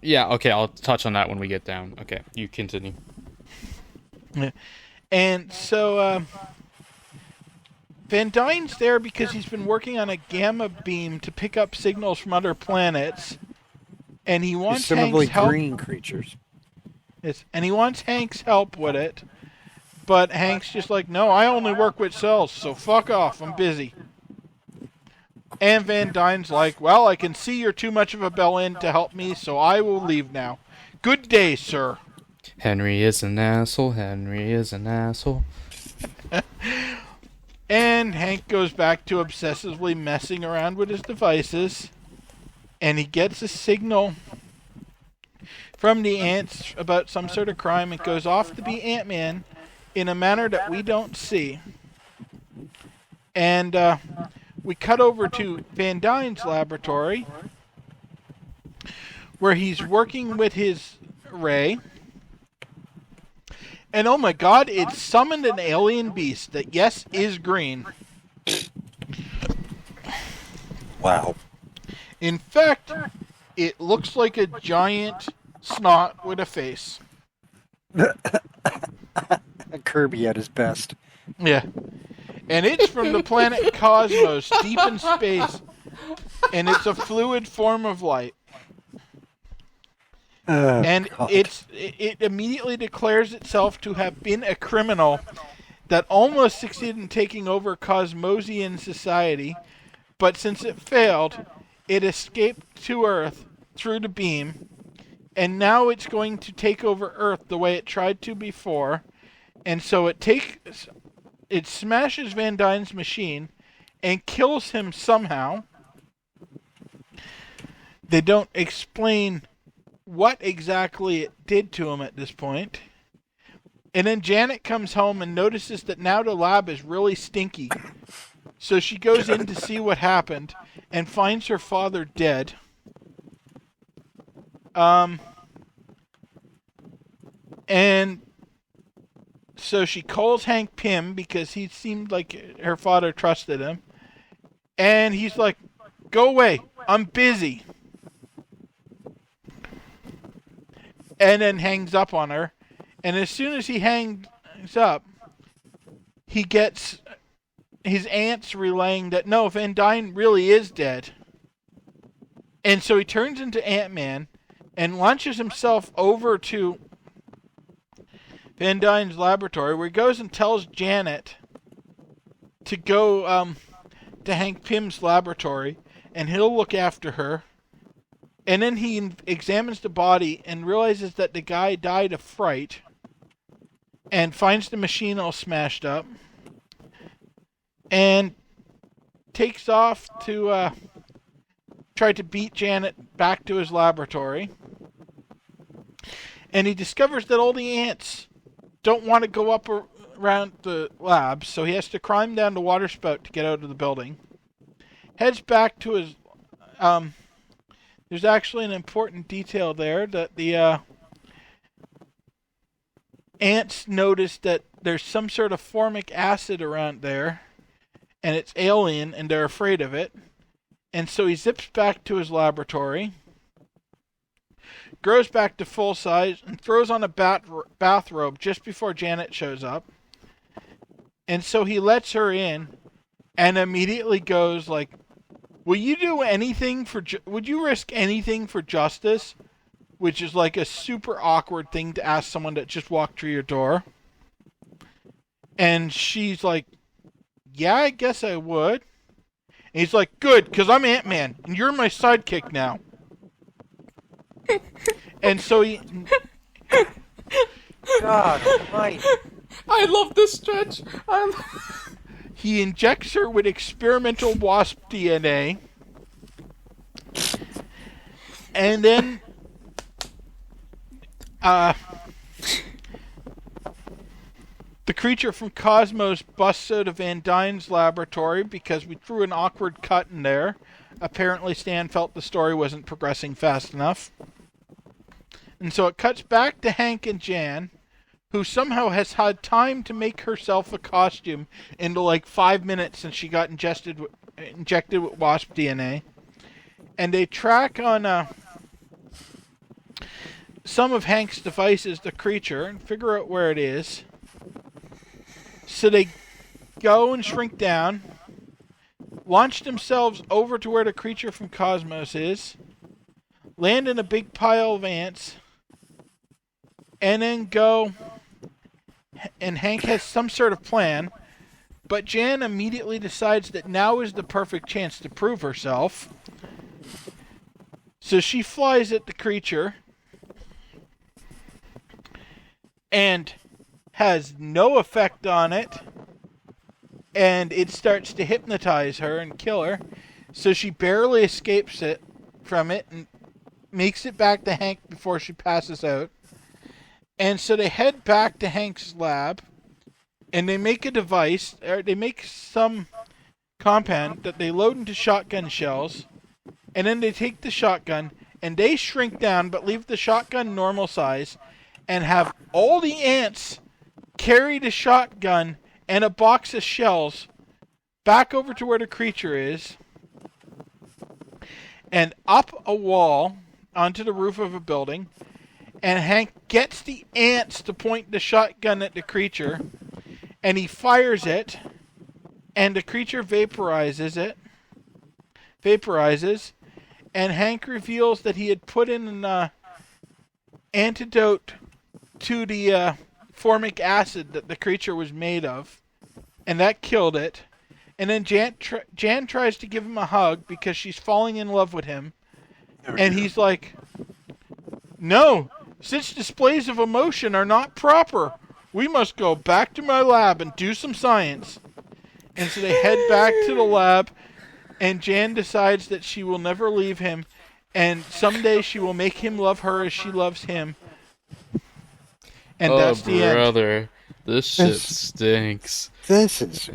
yeah, okay, I'll touch on that when we get down. Okay, you continue. And so, Van Dyne's there because he's been working on a gamma beam to pick up signals from other planets. And he wants Presumably Hank's help. green creatures. Yes, and he wants Hank's help with it. But Hank's just like, no, I only work with cells, so fuck off, I'm busy. And Van Dyne's like, well, I can see you're too much of a bell-end to help me, so I will leave now. Good day, sir. Henry is an asshole, Henry is an asshole. And Hank goes back to obsessively messing around with his devices. And he gets a signal from the ants about some sort of crime. It goes off to be Ant-Man in a manner that we don't see. And we cut over to Van Dyne's laboratory, where he's working with his ray. And oh my god, it summoned an alien beast that, yes, is green. Wow. In fact, it looks like a giant snot with a face. Kirby at his best. Yeah. And it's from the planet Cosmos, deep in space. And it's a fluid form of light. And God. it immediately declares itself to have been a criminal that almost succeeded in taking over Cosmosian society. But since it failed, it escaped to Earth through the beam, and now it's going to take over Earth the way it tried to before. And so it smashes Van Dyne's machine and kills him somehow. They don't explain what exactly it did to him at this point. And then Janet comes home and notices that now the lab is really stinky. So she goes in to see what happened and finds her father dead. And so she calls Hank Pym because he seemed like her father trusted him. And he's like, go away, I'm busy. And then hangs up on her. And as soon as he hangs up, he gets his aunts relaying that, no, Van Dyne really is dead. And so he turns into Ant-Man and launches himself over to Van Dyne's laboratory, where he goes and tells Janet to go to Hank Pym's laboratory, and he'll look after her. And then he examines the body and realizes that the guy died of fright, and finds the machine all smashed up, and takes off to try to beat Janet back to his laboratory. And he discovers that all the ants don't want to go up around the lab, so he has to climb down the water spout to get out of the building. Heads back to his... there's actually an important detail there that the ants notice that there's some sort of formic acid around there, and it's alien, and they're afraid of it. And so he zips back to his laboratory, grows back to full size, and throws on a bathrobe just before Janet shows up. And so he lets her in, and immediately goes like, "Will you do anything for? Would you risk anything for justice?" Which is like a super awkward thing to ask someone that just walked through your door. And she's like, "Yeah, I guess I would." And he's like, "Good, because I'm Ant-Man, and you're my sidekick now." And so he... God almighty. I love this stretch. He injects her with experimental Wasp DNA. And then... the creature from Cosmos busts out of Van Dyne's laboratory because we threw an awkward cut in there. Apparently Stan felt the story wasn't progressing fast enough. And so it cuts back to Hank and Jan, who somehow has had time to make herself a costume into like 5 minutes since she got injected with Wasp DNA. And they track on some of Hank's devices, the creature, and figure out where it is. So they go and shrink down, launch themselves over to where the creature from Cosmos is, land in a big pile of ants, and then go, and Hank has some sort of plan, but Jan immediately decides that now is the perfect chance to prove herself. So she flies at the creature and has no effect on it, and it starts to hypnotize her and kill her. So she barely escapes it from it and makes it back to Hank before she passes out. And so they head back to Hank's lab, and they make a device, or they make some compound that they load into shotgun shells, and then they take the shotgun and they shrink down but leave the shotgun normal size, and have all the ants carry the shotgun and a box of shells back over to where the creature is, and up a wall onto the roof of a building. And Hank gets the ants to point the shotgun at the creature, and he fires it, and the creature vaporizes, and Hank reveals that he had put in an antidote to the formic acid that the creature was made of, and that killed it. And then Jan tries to give him a hug because she's falling in love with him, and he's like, "No, such displays of emotion are not proper. We must go back to my lab and do some science." And so they head back to the lab, and Jan decides that she will never leave him, and someday she will make him love her as she loves him. And that's the end. Oh, brother. This shit stinks. This is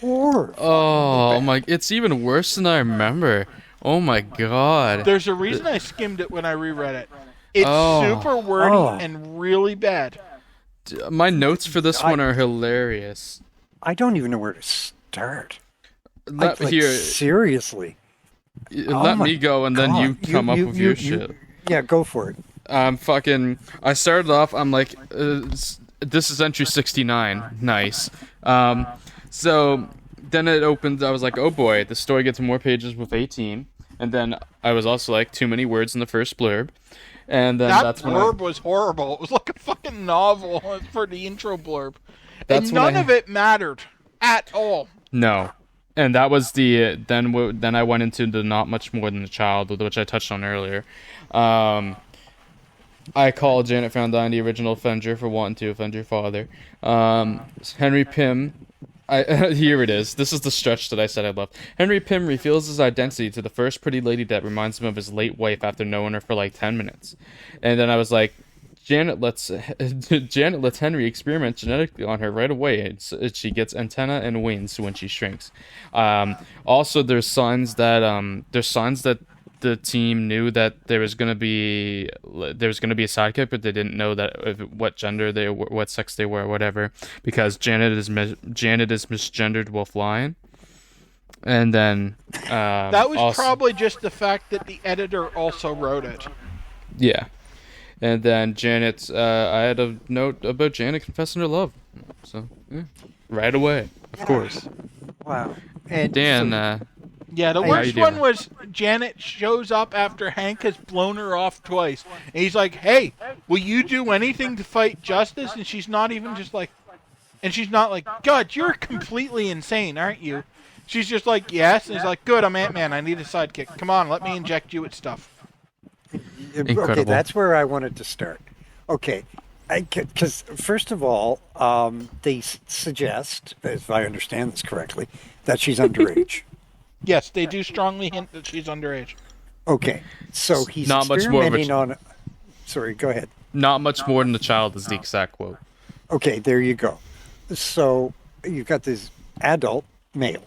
horrible. Oh, my... It's even worse than I remember. Oh, my God. There's a reason I skimmed it when I reread it. It's super wordy and really bad. My notes for this one are hilarious. I don't even know where to start. Here, seriously. Let me go, and then you come up with your shit. Yeah, go for it. I started off, I'm like, this is entry 69. Nice. So then it opened, I was like, oh boy, the story gets more pages with 18. And then I was also like, too many words in the first blurb. And then that blurb was horrible. It was like a fucking novel for the intro blurb. And none of it mattered at all. No. And that was the... Then I went into the Not Much More Than a Child, which I touched on earlier. I called Janet Van Dyne the original offender for wanting to offend your father. Henry Pym... here it is. This is the stretch that I said I loved. Henry Pym reveals his identity to the first pretty lady that reminds him of his late wife after knowing her for like 10 minutes. And then I was like, Janet lets Henry experiment genetically on her right away. She gets antenna and wings when she shrinks. Also, there's signs that the team knew that there was gonna be a sidekick, but they didn't know what gender they were, what sex they were, or whatever, because Janet is misgendered while flying. And then that was probably just the fact that the editor also wrote it. Yeah. And then Janet, I had a note about Janet confessing her love. So, yeah, right away, of course. Wow. And Dan, yeah, the worst one was Janet shows up after Hank has blown her off twice. And he's like, hey, will you do anything to fight justice? And she's not even just like... And she's not like, God, you're completely insane, aren't you? She's just like, yes. And he's like, good, I'm Ant-Man. I need a sidekick. Come on, let me inject you with stuff. Incredible. Okay, that's where I wanted to start. Okay, because first of all, they suggest, if I understand this correctly, that she's underage. Yes, they do strongly hint that she's underage. Okay, so he's not experimenting much more on... Sorry, go ahead. Not much more than a child is the exact quote. Okay, there you go. So you've got this adult male,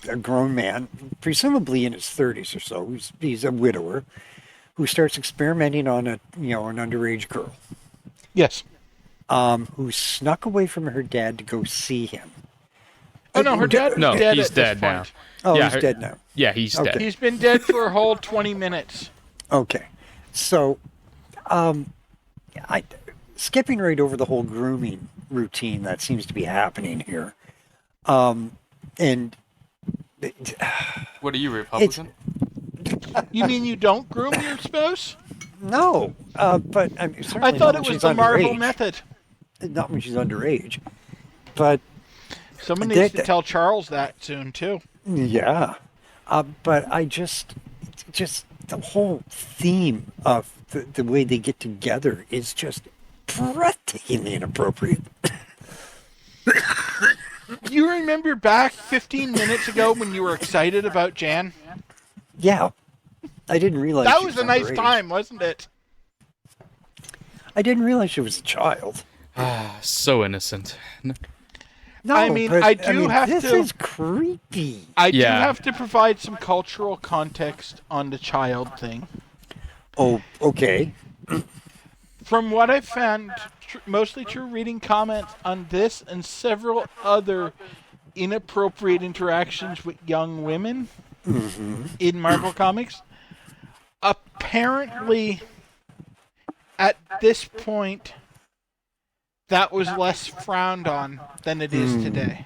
a grown man, presumably in his 30s or so. He's a widower who starts experimenting on an underage girl. Yes. Who snuck away from her dad to go see him. Oh no, her dad was dead. He's at dead this now. point. Oh, Yeah, he's dead now. Yeah, he's Okay. dead. He's been dead for a whole 20 minutes. Okay, so skipping right over the whole grooming routine that seems to be happening here, and What are you, Republican? You mean you don't groom your spouse? no, but I mean, I certainly thought not it when was she's the Marvel underage. method. Not when she's underage, but Someone needs to tell Charles that soon, too. yeah, but I just the whole theme of the way they get together is just breathtakingly inappropriate. You remember back 15 minutes ago when you were excited about Jan? Yeah, I didn't realize That she was a nice underage. time, wasn't it? I didn't realize she was a child. So innocent. No, I mean, but, I do have this to- is creepy. I do Yeah. have to provide some cultural context on the child thing. Oh, okay. From what I've found, mostly through reading comments on this and several other inappropriate interactions with young women in Marvel Comics, apparently at this point that was less frowned on than it is today.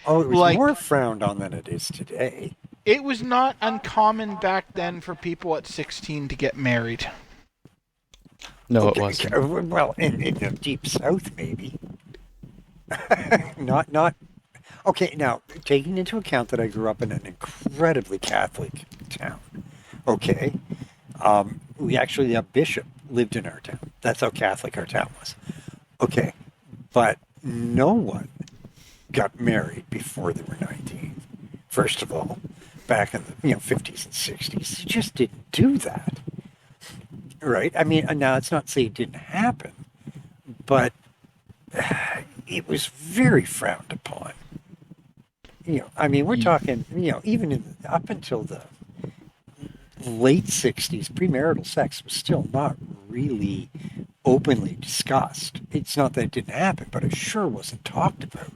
Oh, it was Like- more frowned on than it is today. It was not uncommon back then for people at 16 to get married. No, Okay, it wasn't. well, in the deep south, maybe. not. Okay, now taking into account that I grew up in an incredibly Catholic town. Okay, we actually a bishop lived in our town. That's how Catholic our town was. Okay, but no one got married before they were 19. First of all, back in the 50s and 60s, you just didn't do that. Right? I mean, now it's not to say it didn't happen, but it was very frowned upon. I mean, we're talking, even up until the late 60s, premarital sex was still not really openly discussed. It's not that it didn't happen, but it sure wasn't talked about.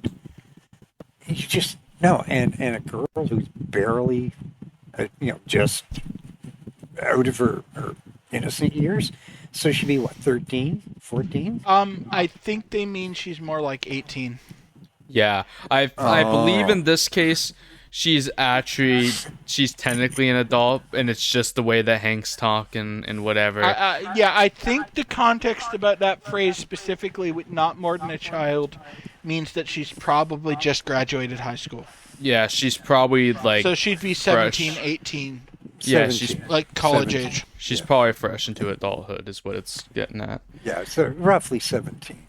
You just, no, and a girl who's barely, just out of her innocent years, so she'd be, 13, 14? I think they mean she's more like 18. Yeah, I believe in this case she's technically an adult, and it's just the way that Hank's talk and whatever. Yeah, I think the context about that phrase specifically with not more than a child means that she's probably just graduated high school. Yeah, she's probably like So she'd be 17, fresh. 18, Yeah, 17. she's like college 17. age. she's probably fresh into adulthood is what it's getting at. Yeah, so roughly 17.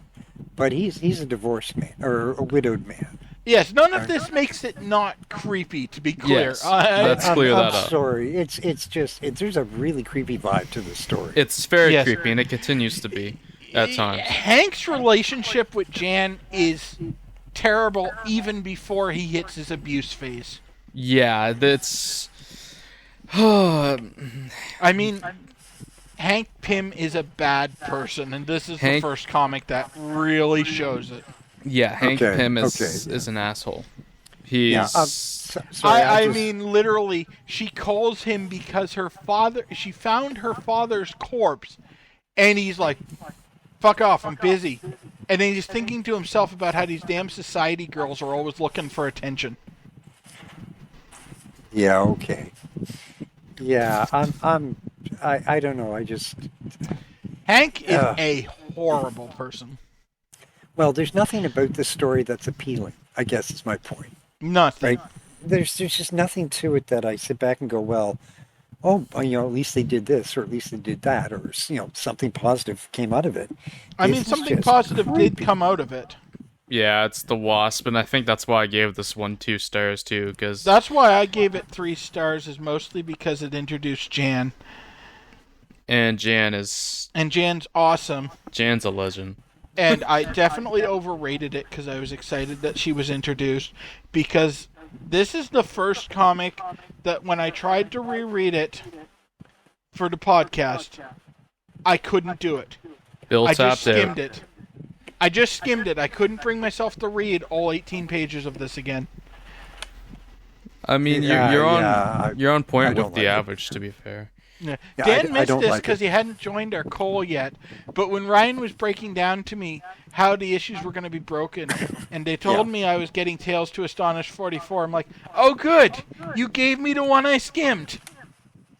But he's a divorced man, or a widowed man. Yes, none of this makes it not creepy, to be clear. Yes, let's clear I'm that up. sorry. It's just there's a really creepy vibe to the story. It's very Yes. creepy, and it continues to be. at times. Hank's relationship with Jan is terrible even before he hits his abuse phase. Yeah, that's... I mean, Hank Pym is a bad person, and this is the first comic that really shows it. Yeah, Hank Pym is an asshole. He's... Yeah, I mean, literally, she calls him because she found her father's corpse, and he's like, fuck off, I'm busy. And then he's thinking to himself about how these damn society girls are always looking for attention. Yeah, okay. Yeah, I don't know, I just... Hank is a horrible person. Well, there's nothing about this story that's appealing, I guess is my point. Nothing. Right? There's just nothing to it that I sit back and go, well, at least they did this, or at least they did that, or, something positive came out of it. I mean, something positive did come out of it. Yeah, it's the Wasp, and I think that's why I gave this one 2 stars, too, because... That's why I gave it 3 stars, is mostly because it introduced Jan. And Jan's awesome. Jan's a legend. And I definitely overrated it because I was excited that she was introduced, because this is the first comic that when I tried to reread it for the podcast, I couldn't do it. I just skimmed it. I couldn't bring myself to read all 18 pages of this again. I mean, you're on point with the average, to be fair. Yeah. Dan missed this because he hadn't joined our call yet. But when Ryan was breaking down to me how the issues were going to be broken, and they told me I was getting Tales to Astonish 44, I'm like, oh, good. You gave me the one I skimmed.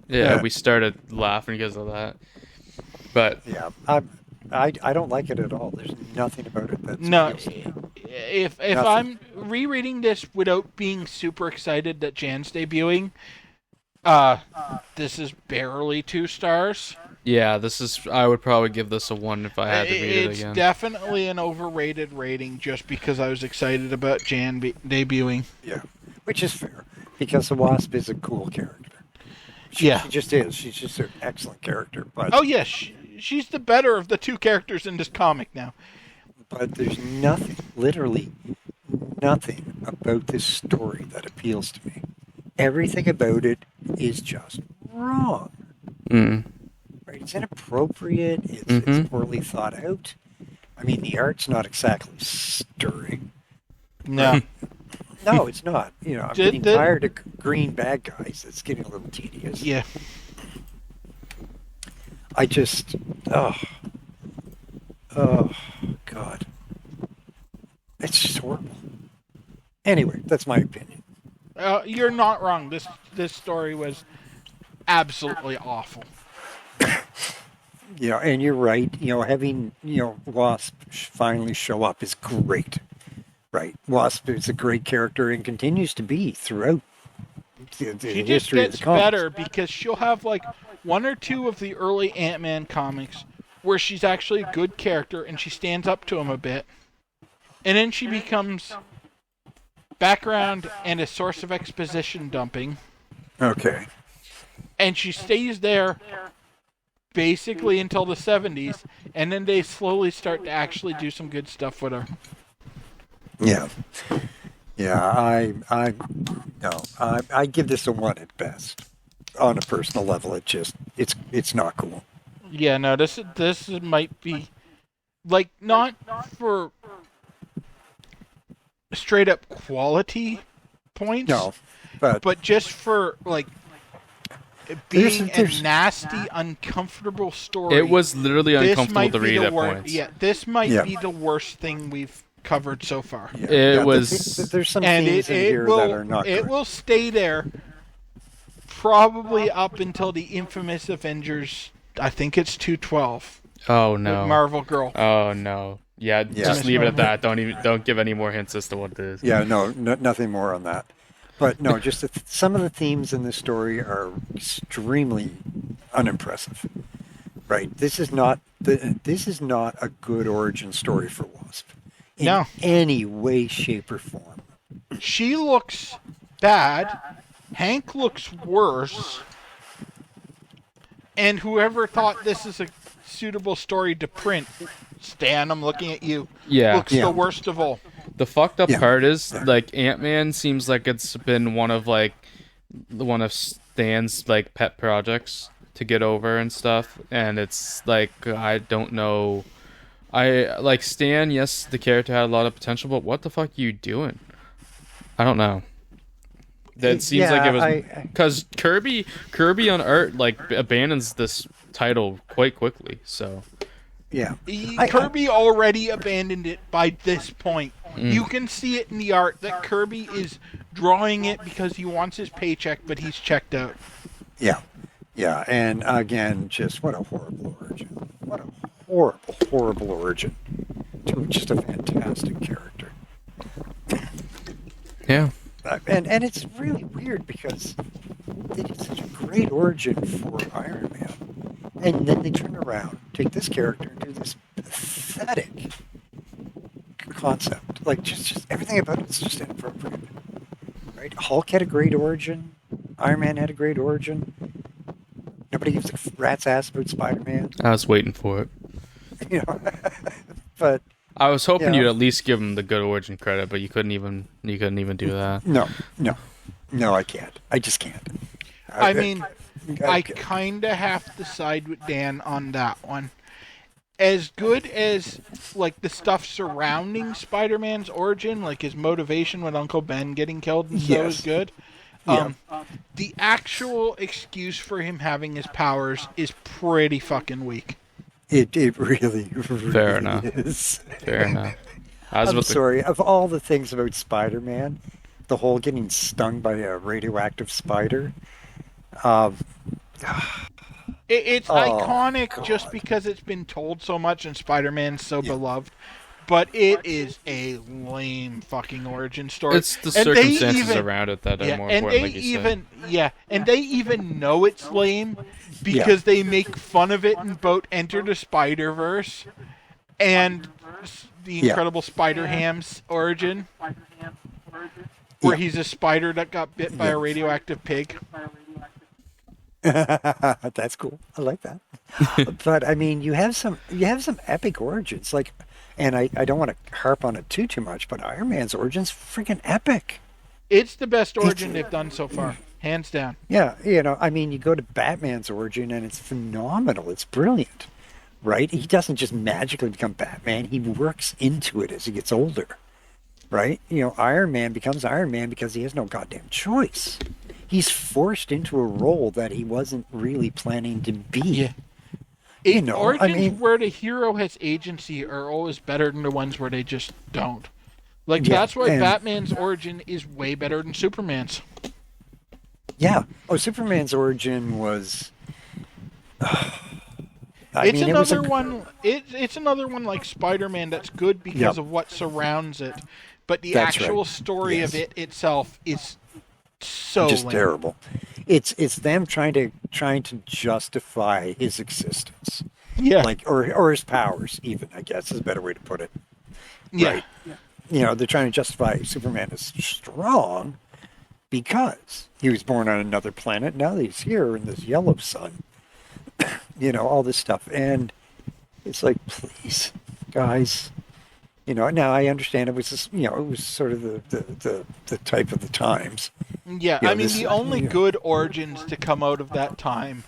Yeah, we started laughing because of that. But yeah, I don't like it at all. There's nothing about it that's if I'm rereading this without being super excited that Jan's debuting, this is barely 2 stars. Yeah, I would probably give this a 1 if I had to read it again. It's definitely an overrated rating just because I was excited about Jan debuting. Yeah, which is fair, because the Wasp is a cool character. She just is. She's just an excellent character. But oh, yes, she's the better of the 2 characters in this comic now. But there's nothing, literally nothing about this story that appeals to me. Everything about it is just wrong. Right? It's inappropriate. It's poorly thought out. I mean, the art's not exactly stirring. No. No, it's not. I'm getting tired of green bad guys. It's getting a little tedious. Yeah. I just... Oh, God. It's just horrible. Anyway, that's my opinion. You're not wrong. This story was absolutely awful. And you're right. Having Wasp finally show up is great. Right, Wasp is a great character and continues to be throughout the history of the comics. She just gets better because she'll have like 1 or 2 of the early Ant-Man comics where she's actually a good character and she stands up to him a bit, and then she becomes background and a source of exposition dumping. Okay. And she stays there basically until the 70s, and then they slowly start to actually do some good stuff with her. Yeah. I give this a 1 at best. On a personal level, it's not cool. Yeah, no, this might be like not for straight up quality points. No, but just for like being a nasty, uncomfortable story. It was literally uncomfortable to read at points. Yeah, this might be the worst thing we've covered so far. Yeah. It was. There's some themes in here that are not good. It will stay there probably up until the infamous Avengers. I think it's 212. Oh no, Marvel Girl. Oh no. Yeah, just leave it at that. Don't give any more hints as to what it is. Yeah, no, nothing more on that. But no, just some of the themes in this story are extremely unimpressive. Right? This is not a good origin story for Wasp in any way, shape, or form. She looks bad. Hank looks worse. And whoever thought this is a suitable story to print. Stan, I'm looking at you. Yeah. Looks the worst of all. The fucked up part is, like, Ant-Man seems like it's been one of Stan's, like, pet projects to get over and stuff, and it's, like, I don't know. Like, Stan, yes, the character had a lot of potential, but what the fuck are you doing? I don't know. That seems like it was... Because Kirby on art, like, abandons this title quite quickly, so... Yeah. Kirby already abandoned it by this point. You can see it in the art that Kirby is drawing it because he wants his paycheck, but he's checked out. Yeah. Yeah, and again, just what a horrible origin. What a horrible, horrible origin to just a fantastic character. Yeah. And it's really weird because they did such a great origin for Iron Man. And then they turn around, take this character, and do this pathetic concept. Like, just everything about it's just inappropriate. Right? Hulk had a great origin. Iron Man had a great origin. Nobody gives a rat's ass about Spider-Man. I was waiting for it. You know, but I was hoping you'd at least give him the good origin credit, but you couldn't even do that. No, I can't. I just can't. I mean, I kind of have to side with Dan on that one. As good as, like, the stuff surrounding Spider-Man's origin, like his motivation with Uncle Ben getting killed and so is good. The actual excuse for him having his powers is pretty fucking weak. It really Fair enough. is. Fair enough. I'm sorry. Of all the things about Spider-Man, the whole getting stung by a radioactive spider... It's iconic just because it's been told so much and Spider-Man's so beloved, but it is a lame fucking origin story. It's the circumstances around it that are more important, like you said. And they even know it's lame because they make fun of it in both Enter the Spider-Verse and the Incredible Spider-Ham's origin, where he's a spider that got bit by a radioactive pig. That's cool. I like that. But I mean, you have some epic origins, like, and I don't want to harp on it too much, but Iron Man's origin's freaking epic. It's the best origin they've done so far, hands down. Yeah, you know, I mean, you go to Batman's origin and it's phenomenal. It's brilliant, right? He doesn't just magically become Batman. He works into it as he gets older, right? You know, Iron Man becomes Iron Man because he has no goddamn choice. He's forced into a role that he wasn't really planning to be. Yeah. Origins where the hero has agency are always better than the ones where they just don't. Like, that's why Batman's origin is way better than Superman's. Yeah. Oh, Superman's origin was... It's another one like Spider-Man that's good because of what surrounds it. But the actual story of it itself is... so just lame. Terrible. It's them trying to justify his existence. Yeah. Like or his powers even, I guess is a better way to put it. Yeah. Right. You know, they're trying to justify Superman is strong because he was born on another planet. Now he's here in this yellow sun. You know, all this stuff. And it's like, please, guys. You know, now I understand it was just, you know, it was sort of the type of the times. Yeah, I mean, the only good origins to come out of that time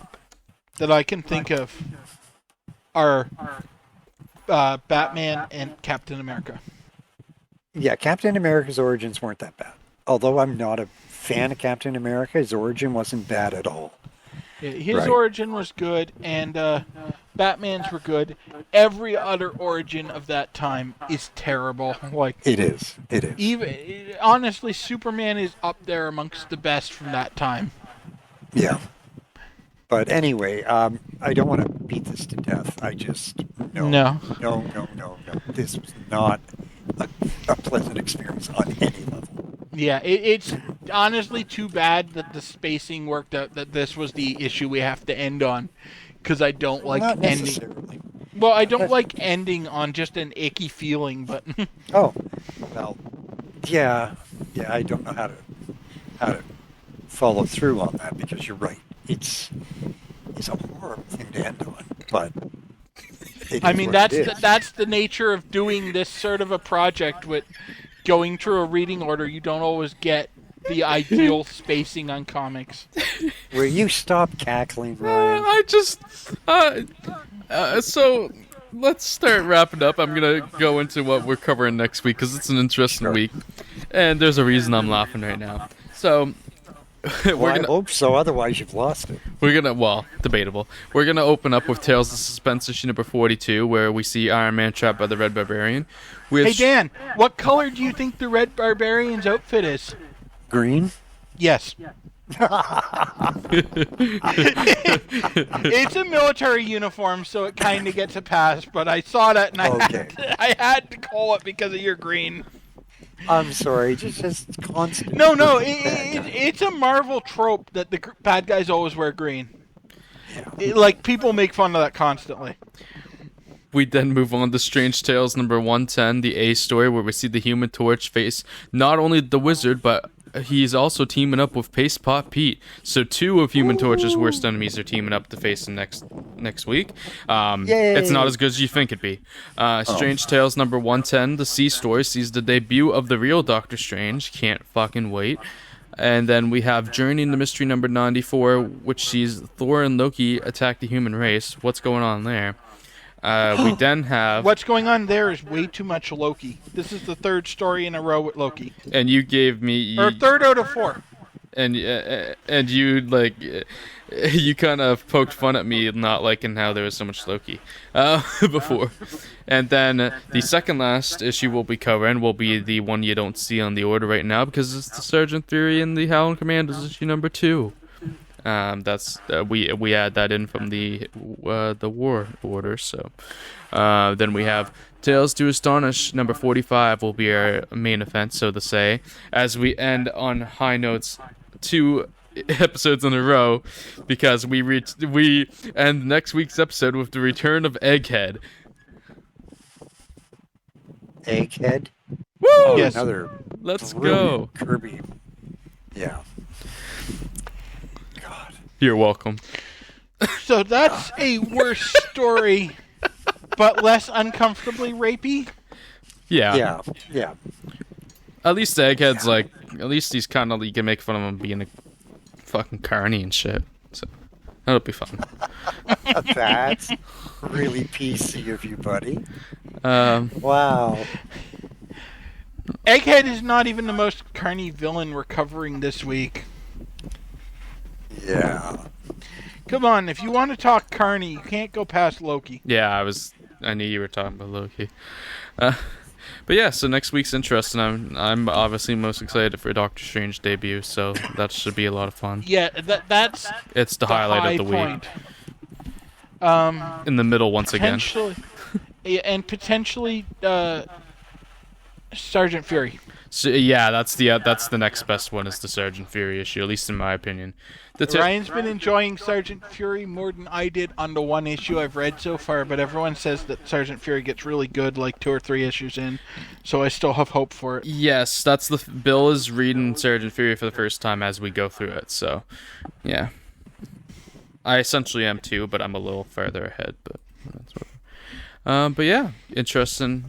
that I can think of are Batman and Captain America. Yeah, Captain America's origins weren't that bad. Although I'm not a fan of Captain America, his origin wasn't bad at all. Yeah, his origin was good, and Batman's were good. Every other origin of that time is terrible. Like it is. Even honestly, Superman is up there amongst the best from that time. Yeah. But anyway, I don't want to beat this to death. I just no. This was not a pleasant experience on any level. Yeah, it's honestly too bad that the spacing worked out, that this was the issue we have to end on, because I don't like not ending. Necessarily. Well, I don't like ending on just an icky feeling, but... Oh, well, yeah, I don't know how to follow through on that, because you're right. It's a horrible thing to end on, but It I is mean, what it is. that's the nature of doing this sort of a project with going through a reading order. You don't always get the ideal spacing on comics. Will you stop cackling, Ryan? I just so let's start wrapping up. I'm gonna go into what we're covering next week because it's an interesting week, and there's a reason I'm laughing right now. So Well, I hope so. Otherwise, you've lost it. debatable. We're gonna open up with Tales of Suspense issue number 42, where we see Iron Man trapped by the Red Barbarian. Hey Dan, what color do you think the Red Barbarian's outfit is? Green? Yes. It's a military uniform, so it kind of gets a pass. But I saw that, and I had to call it because of your green. I'm sorry, just constant. No, it's a Marvel trope that the bad guys always wear green. Like, people make fun of that constantly. We then move on to Strange Tales number 110, the A story, where we see the Human Torch face not only the Wizard, but he's also teaming up with Paste Pot Pete. So 2 of Human Torch's worst enemies are teaming up to face him next week. It's not as good as you think it'd be. Strange Tales number 110, the C story, sees the debut of the real Doctor Strange. Can't fucking wait. And then we have Journey in the Mystery number 94, which sees Thor and Loki attack the human race. What's going on there? We then have... What's going on there is way too much Loki. This is the 3rd story in a row with Loki. And you gave me... Or 3rd out of 4. And you, like... You kind of poked fun at me not liking how there was so much Loki before. And then the second last issue we'll be covering will be the one you don't see on the order right now, because it's the Sergeant Theory and the Howling Commandos issue number 2. That's we add that in from the war order. So then we have Tales to Astonish number 45 will be our main event, so to say, as we end on high notes 2 episodes in a row, because we end next week's episode with the return of Egghead. Egghead? Woo! Oh, yes. Another Let's go. Kirby. Yeah. You're welcome. So that's a worse story, but less uncomfortably rapey. Yeah. Yeah. At least Egghead's at least he's kind of, you can make fun of him being a fucking carny and shit. So that'll be fun. That's really PC of you, buddy. Wow. Egghead is not even the most carny villain we're covering this week. Yeah. Come on, if you want to talk carny, you can't go past Loki. Yeah, I knew you were talking about Loki. But yeah, so next week's interesting. I'm obviously most excited for Doctor Strange debut, so that should be a lot of fun. Yeah, that's It's the highlight of the point. week. In the middle once again. And potentially Sergeant Fury. So, yeah, that's the next best one, is the Sergeant Fury issue, at least in my opinion. Ryan's been enjoying Sergeant Fury more than I did on the 1 issue I've read so far, but everyone says that Sergeant Fury gets really good like 2 or 3 issues in, so I still have hope for it. Yes, Bill is reading Sergeant Fury for the first time as we go through it, so yeah. I essentially am too, but I'm a little further ahead, but that's what. But yeah, interesting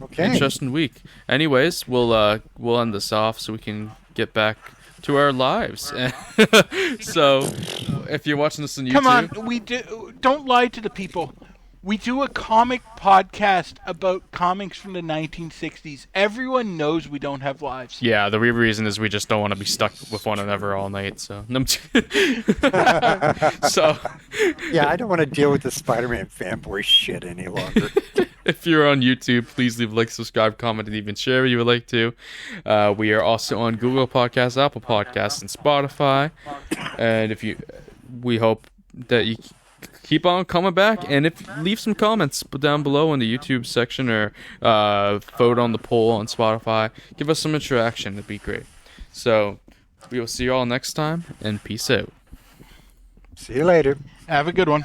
week. Anyways, we'll end this off so we can get back to our lives. So, if you're watching this on YouTube, come on, don't lie to the people. We do a comic podcast about comics from the 1960s. Everyone knows we don't have lives. Yeah, the real reason is we just don't want to be stuck with one another all night. So, so yeah, I don't want to deal with the Spider-Man fanboy shit any longer. If you're on YouTube, please leave a like, subscribe, comment, and even share if you would like to. We are also on Google Podcasts, Apple Podcasts, and Spotify. And we hope that you keep on coming back, and leave some comments down below in the YouTube section, or vote on the poll on Spotify. Give us some interaction. It'd be great. So we will see you all next time, and peace out. See you later. Have a good one.